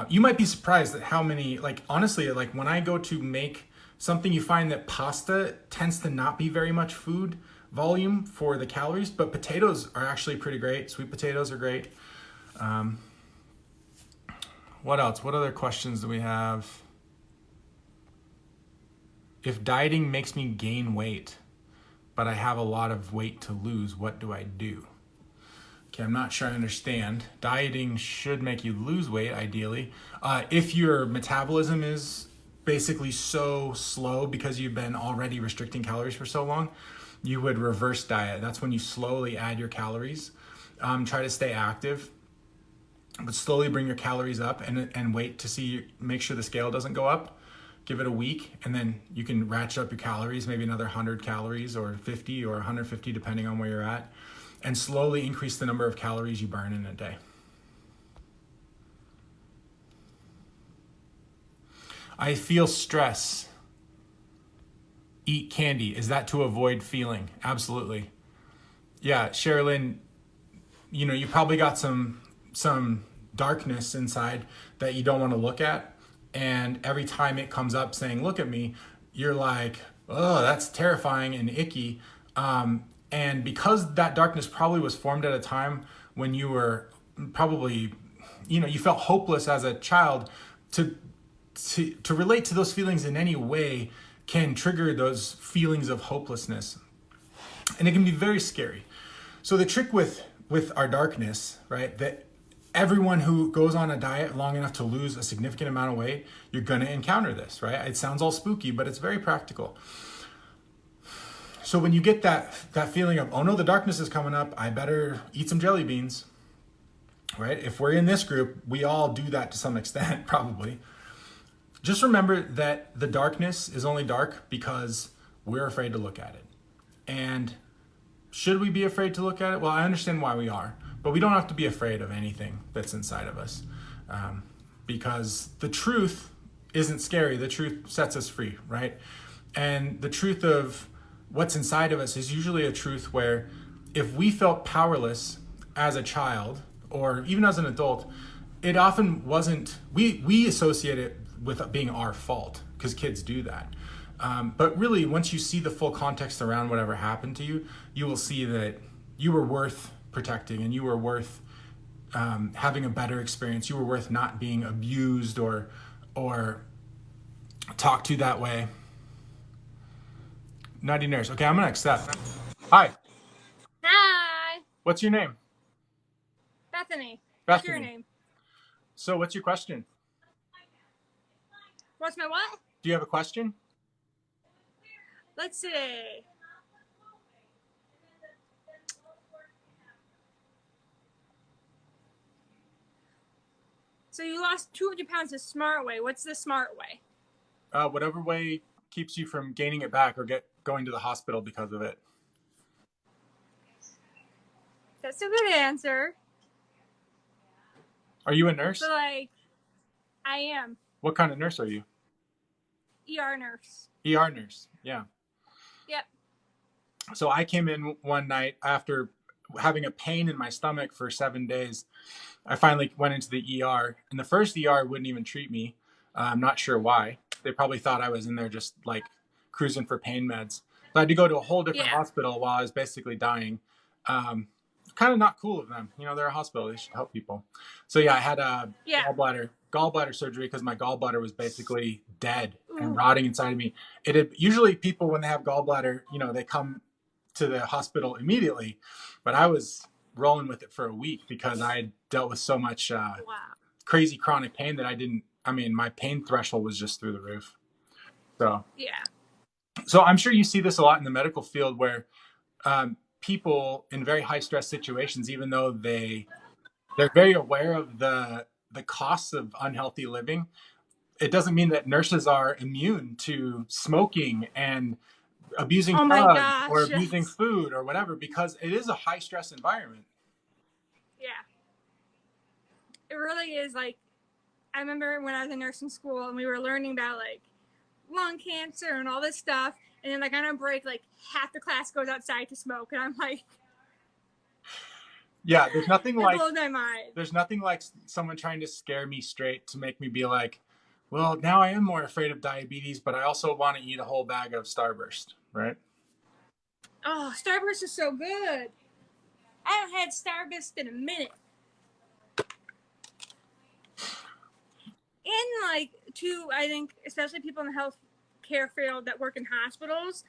you might be surprised at how many, honestly, when I go to make something, you find that pasta tends to not be very much food volume for the calories, but potatoes are actually pretty great. Sweet potatoes are great. What else? What other questions do we have? If dieting makes me gain weight, but I have a lot of weight to lose, what do I do? Okay, I'm not sure I understand. Dieting should make you lose weight, ideally. If your metabolism is basically so slow because you've been already restricting calories for so long, you would reverse diet. That's when you slowly add your calories. Try to stay active, but slowly bring your calories up and wait to make sure the scale doesn't go up. Give it a week, and then you can ratchet up your calories, maybe another 100 calories or 50 or 150, depending on where you're at, and slowly increase the number of calories you burn in a day. I feel stress. eat candy? Is that to avoid feeling? Absolutely. Yeah, Sherilyn, you probably got some darkness inside that you don't want to look at, and every time it comes up saying look at me, you're like, oh, that's terrifying and icky. And because that darkness probably was formed at a time when you were probably, you felt hopeless as a child, to to relate to those feelings in any way can trigger those feelings of hopelessness, and it can be very scary. So the trick with our darkness, right? That everyone who goes on a diet long enough to lose a significant amount of weight, you're going to encounter this, right? It sounds all spooky, but it's very practical. So when you get that feeling of, oh no, the darkness is coming up, I better eat some jelly beans, right? If we're in this group, we all do that to some extent, probably. Just remember that the darkness is only dark because we're afraid to look at it. And should we be afraid to look at it? Well, I understand why we are, but we don't have to be afraid of anything that's inside of us, because the truth isn't scary. The truth sets us free, right? And the truth of what's inside of us is usually a truth where if we felt powerless as a child or even as an adult, it often wasn't, we associate it with being our fault because kids do that. But really, once you see the full context around whatever happened to you, you will see that you were worth protecting and you were worth having a better experience. You were worth not being abused or talked to that way. Nutty nurse. Okay, I'm going to accept. Hi, Hi, what's your name? Bethany. What's your Bethany. name? So what's your question? What's my what? Do you have a question? Let's see. So you lost 200 pounds the smart way. What's the smart way? Whatever way keeps you from gaining it back or going to the hospital because of it. That's a good answer. Are you a nurse? But I am. What kind of nurse are you? ER nurse. ER nurse. Yeah. Yep. So I came in one night after having a pain in my stomach for 7 days. I finally went into the ER, and the first ER wouldn't even treat me. I'm not sure why. They probably thought I was in there just like cruising for pain meds. So I had to go to a whole different hospital while I was basically dying. Kind of not cool of them. They're a hospital. They should help people. So yeah, I had a gallbladder surgery because my gallbladder was basically dead and rotting inside of me. Usually people, when they have gallbladder, they come to the hospital immediately, but I was rolling with it for a week because I had dealt with so much crazy chronic pain that my pain threshold was just through the roof. So I'm sure you see this a lot in the medical field where people in very high stress situations, even though they're very aware of the costs of unhealthy living, it doesn't mean that nurses are immune to smoking and abusing drugs or abusing food or whatever, because it is a high stress environment. Yeah. It really is. Like, I remember when I was in nursing school and we were learning about like lung cancer and all this stuff, and then like on a break, like half the class goes outside to smoke, and I'm like, yeah, there's nothing like, blows my mind. There's nothing like someone trying to scare me straight to make me be like, well, now I am more afraid of diabetes, but I also want to eat a whole bag of Starburst, right? Oh, Starburst is so good. I haven't had Starburst in a minute. And like, too, I think, especially people in the healthcare field that work in hospitals,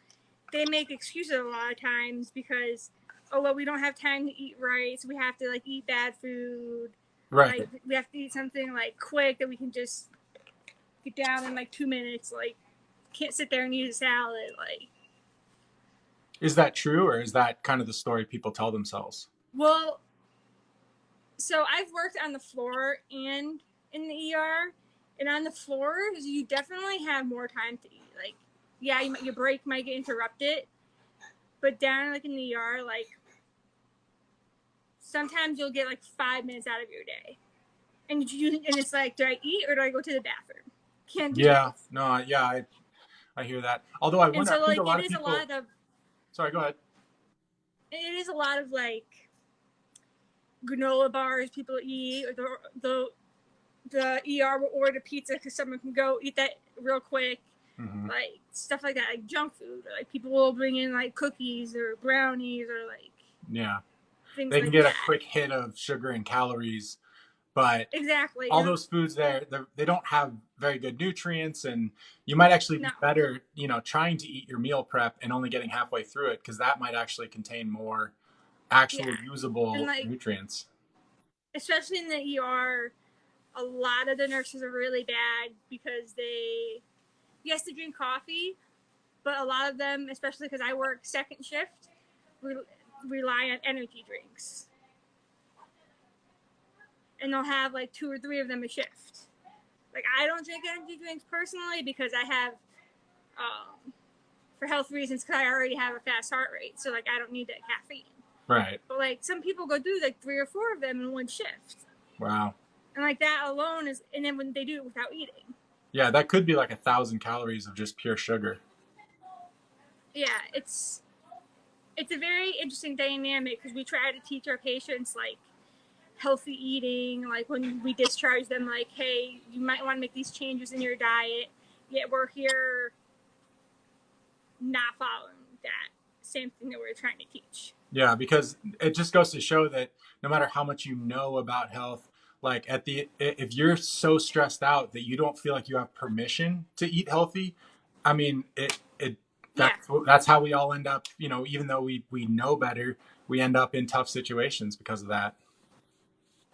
they make excuses a lot of times because, oh, well, we don't have time to eat right, so we have to like eat bad food. Right. Like, we have to eat something like quick that we can just get down in like 2 minutes. Like, can't sit there and eat a salad. Like, is that true, or is that kind of the story people tell themselves? Well, so I've worked on the floor and in the ER, and on the floor, you definitely have more time to eat. Like, yeah, your break might get interrupted, but down like in the ER, like sometimes you'll get like 5 minutes out of your day, and it's like, do I eat or do I go to the bathroom? Can't do both. No, yeah, I hear that. Although I And wonder, I so think a like lot of people. Sorry, go ahead. it is a lot of like granola bars people eat, or the ER will order pizza because someone can go eat that real quick. Hmm. Like stuff like that, like junk food. Or, like people will bring in like cookies or brownies or like Yeah, things they can like get a that. quick hit of sugar and calories, but Exactly. all those foods there, they don't have very good nutrients, and you might actually No. be better, trying to eat your meal prep and only getting halfway through it, because that might actually contain more Yeah. actual And usable like nutrients. especially in the ER, a lot of the nurses are really bad because they yes they drink coffee, but a lot of them, especially because I work second shift, rely on energy drinks, and they'll have like 2 or 3 of them a shift. Like I don't drink energy drinks personally because I have, for health reasons, because I already have a fast heart rate, so like I don't need that caffeine. Right. But like some people go through like 3 or 4 of them in one shift, Wow. and like that alone is, and then when they do it without eating. Yeah, that could be like 1,000 calories of just pure sugar. Yeah, it's a very interesting dynamic because we try to teach our patients like healthy eating, like when we discharge them, like, hey, you might want to make these changes in your diet. Yet we're here not following that same thing that we're trying to teach. Yeah, because it just goes to show that no matter how much you know about health, like if you're so stressed out that you don't feel like you have permission to eat healthy, I mean, it Yeah, that's how we all end up, even though we know better, we end up in tough situations because of that.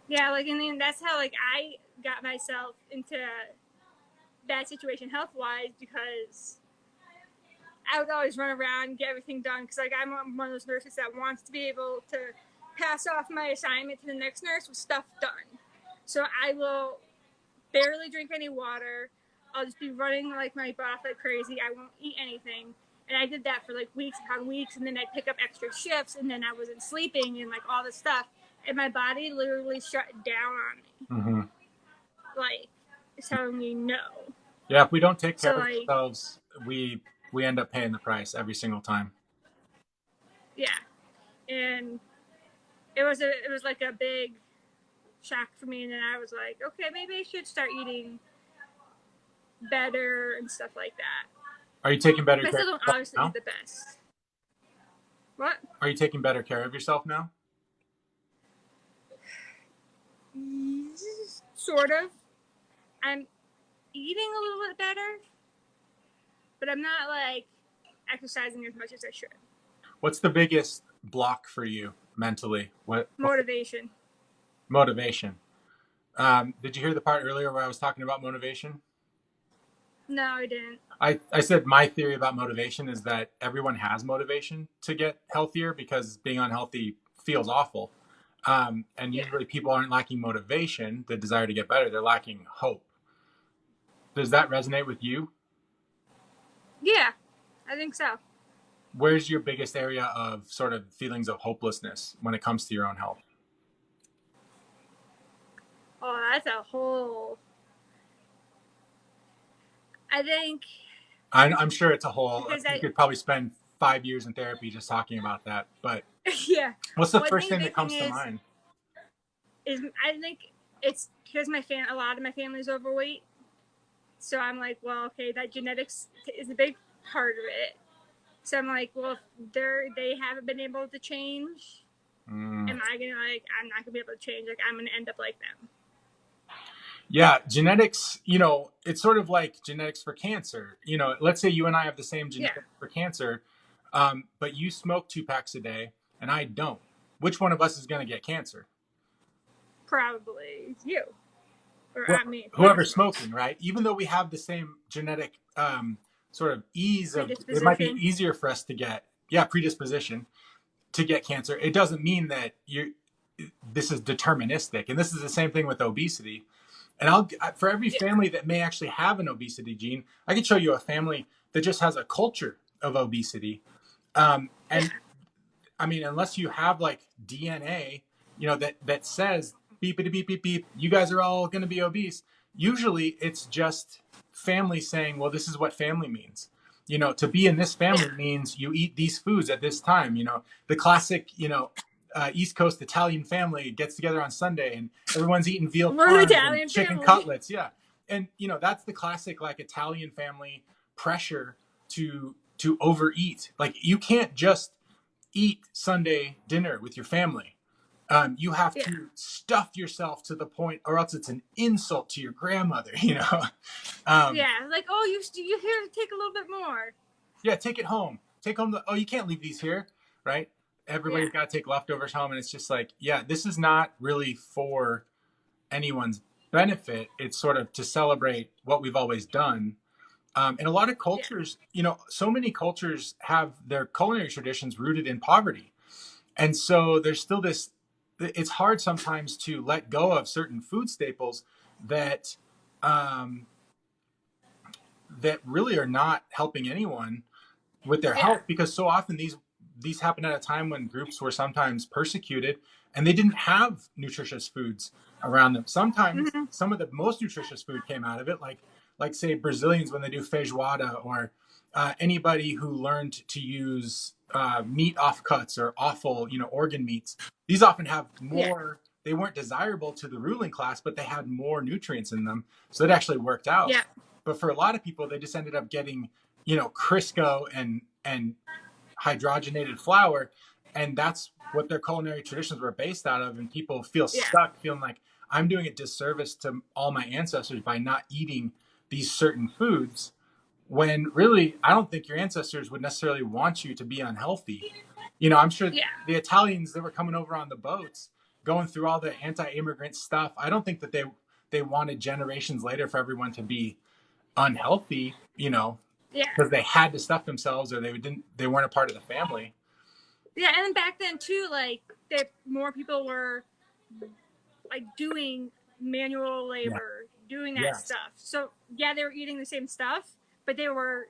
yeah, like, and then that's how like I got myself into a bad situation health wise because I would always run around and get everything done because like I'm one of those nurses that wants to be able to pass off my assignment to the next nurse with stuff done. So I will barely drink any water. I'll just be running like my butt like crazy. I won't eat anything. And I did that for like weeks upon weeks, and then I'd pick up extra shifts, and then I wasn't sleeping and like all this stuff. And my body literally shut down on me. Hmm. Like, it's telling me no. Yeah, if we don't take care So of like, ourselves, we end up paying the price every single time. yeah. And it was like a big shock for me, and then I was like, okay, maybe I should start eating better and stuff like that. Are you taking better But I care still of don't yourself obviously eat now? the best. What? Are you taking better care of yourself now? Sort of. I'm eating a little bit better, but I'm not like exercising as much as I should. What's the biggest block for you mentally? What Motivation. motivation? Did you hear the part earlier where I was talking about motivation? No, I didn't. I said my theory about motivation is that everyone has motivation to get healthier because being unhealthy feels awful. And Yeah. usually people aren't lacking motivation, the desire to get better, they're lacking hope. Does that resonate with you? Yeah, I think so. Where's your biggest area of sort of feelings of hopelessness when it comes to your own health? Oh, that's a whole. I think I'm sure it's a whole, because you I, could probably spend 5 years in therapy just talking about that. But yeah. what's the Well, I first think the thing that big thing comes to mind? is I think it's because a lot of my family's overweight. So I'm like, well, okay, that genetics is a big part of it. So I'm like, well, if they haven't been able to change, Mm. am I gonna like? I'm not gonna be able to change. Like I'm gonna end up like them. Yeah, genetics, it's sort of like genetics for cancer. Let's say you and I have the same Yeah, genetics for cancer, but you smoke 2 packs a day and I don't. Which one of us is going to get cancer? probably you or Well, I mean, whoever whoever's smokes. smoking, right? Even though we have the same genetic sort of ease of, it might be Predisposition. easier for us to get, yeah, predisposition to get cancer. It doesn't mean that this is deterministic. And this is the same thing with obesity. And for every Yeah, family that may actually have an obesity gene, I can show you a family that just has a culture of obesity. yeah, And I mean, unless you have like DNA, that says beep beep beep beep beep, you guys are all going to be obese. Usually, it's just family saying, "Well, this is what family means." To be in this family Yeah. means you eat these foods at this time. The classic, East Coast Italian family gets together on Sunday and everyone's eating veal We're the parm and Italian chicken family. cutlets. Yeah. And, that's the classic like Italian family pressure to overeat. Like you can't just eat Sunday dinner with your family. You have Yeah. to stuff yourself to the point, or else it's an insult to your grandmother. Yeah. Like, oh, you here to take a little bit more. Yeah, take it home. Take home oh, you can't leave these here, right? Yeah. Everybody's got to take leftovers home, and it's just like, yeah, this is not really for anyone's benefit. It's sort of to celebrate what we've always done. And a lot of Yeah. cultures, so many cultures have their culinary traditions rooted in poverty. And so there's still this, it's hard sometimes to let go of certain food staples that, um, that really are not helping anyone with their Yeah. health, because so often these happen at a time when groups were sometimes persecuted and they didn't have nutritious foods around them. Sometimes Mm-hmm. some of the most nutritious food came out of it, like say Brazilians when they do feijoada, or anybody who learned to use meat offcuts or offal, organ meats. These often have Yeah. more. They weren't desirable to the ruling class, but they had more nutrients in them, so it actually worked out. Yeah. But for a lot of people, they just ended up getting Crisco and hydrogenated flour, and that's what their culinary traditions were based out of. And people feel Yeah. stuck, feeling like I'm doing a disservice to all my ancestors by not eating these certain foods. When really, I don't think your ancestors would necessarily want you to be unhealthy. I'm sure Yeah. the Italians that were coming over on the boats, going through all the anti-immigrant stuff, I don't think that they wanted generations later for everyone to be unhealthy, Yeah. because they had to stuff themselves, or they weren't a part of the family. Yeah. And then back then too, like more people were like doing manual Yeah. labor, doing that Yes. stuff. So yeah, they were eating the same stuff, but they were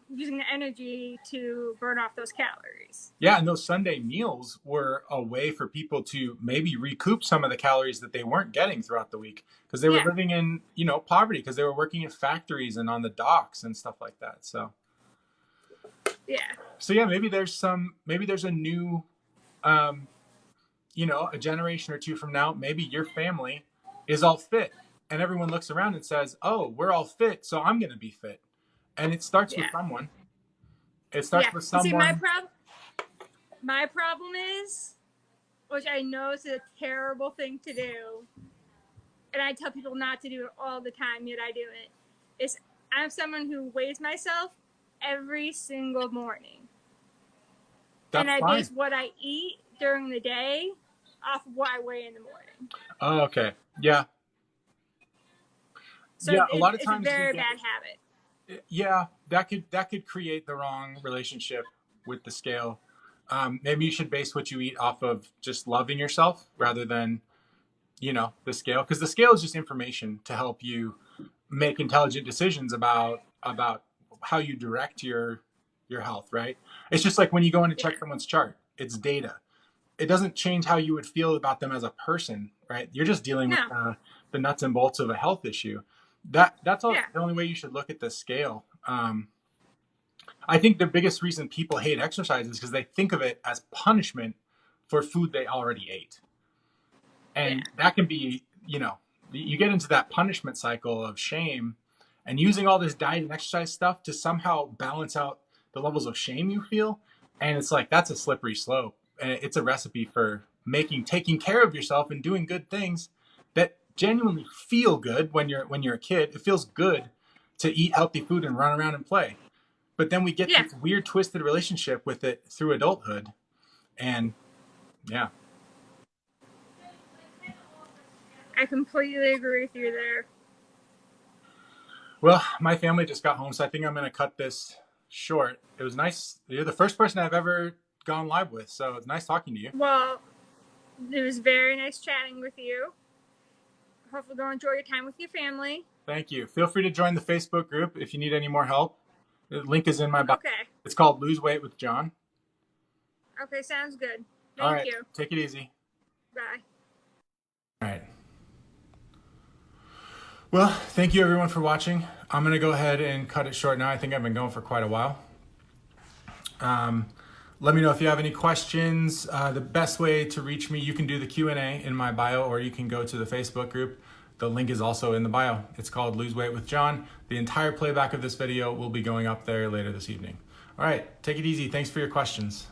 using the energy to burn off those calories. Yeah, and those Sunday meals were a way for people to maybe recoup some of the calories that they weren't getting throughout the week, because they were Yeah. living in, poverty, because they were working in factories and on the docks and stuff like that. Yeah. So yeah, maybe there's a new um, a generation or two from now, maybe your family is all fit and everyone looks around and says, "Oh, we're all fit, so I'm going to be fit." And it starts with Yeah. someone. It starts Yeah. with And see, someone. my problem is, which I know is a terrible thing to do, and I tell people not to do it all the time, yet I do it, is I'm someone who weighs myself every single morning. And That's I fine. base what I eat during the day off of what I weigh in the morning. Oh, okay. Yeah. So Yeah, a lot of it's a times we very get, bad habit. yeah, that could create the wrong relationship with the scale. Maybe you should base what you eat off of just loving yourself rather than, the scale, because the scale is just information to help you make intelligent decisions about how you direct your health, right? It's just like when you go in to Yeah. check someone's chart, it's data. It doesn't change how you would feel about them as a person, right? You're just dealing with No. the nuts and bolts of a health issue. That's all, Yeah. the only way you should look at the scale. I think the biggest reason people hate exercise is because they think of it as punishment for food they already ate, Yeah. and that can be, you get into that punishment cycle of shame, and using all this diet and exercise stuff to somehow balance out the levels of shame you feel. And it's like, that's a slippery slope, and it's a recipe for taking care of yourself and doing good things that genuinely feel good. When you're a kid, it feels good to eat healthy food and run around and play, but then we get Yeah. this weird twisted relationship with it through adulthood. And yeah. I completely agree with you there. Well, my family just got home, so I think I'm going to cut this short. It was nice. You're the first person I've ever gone live with, so it's nice talking to you. Well, it was very nice chatting with you. Hopefully, go enjoy your time with your family. Thank you. Feel free to join the Facebook group if you need any more help. The link is in my bio. Okay. It's called Lose Weight with John. Okay, sounds good. All Thank right. you. Take it easy. Bye. All right. Well, thank you everyone for watching. I'm gonna go ahead and cut it short now. I think I've been going for quite a while. Let me know if you have any questions. The best way to reach me, you can do the Q&A in my bio, or you can go to the Facebook group. The link is also in the bio. It's called Lose Weight with John. The entire playback of this video will be going up there later this evening. All right, take it easy. Thanks for your questions.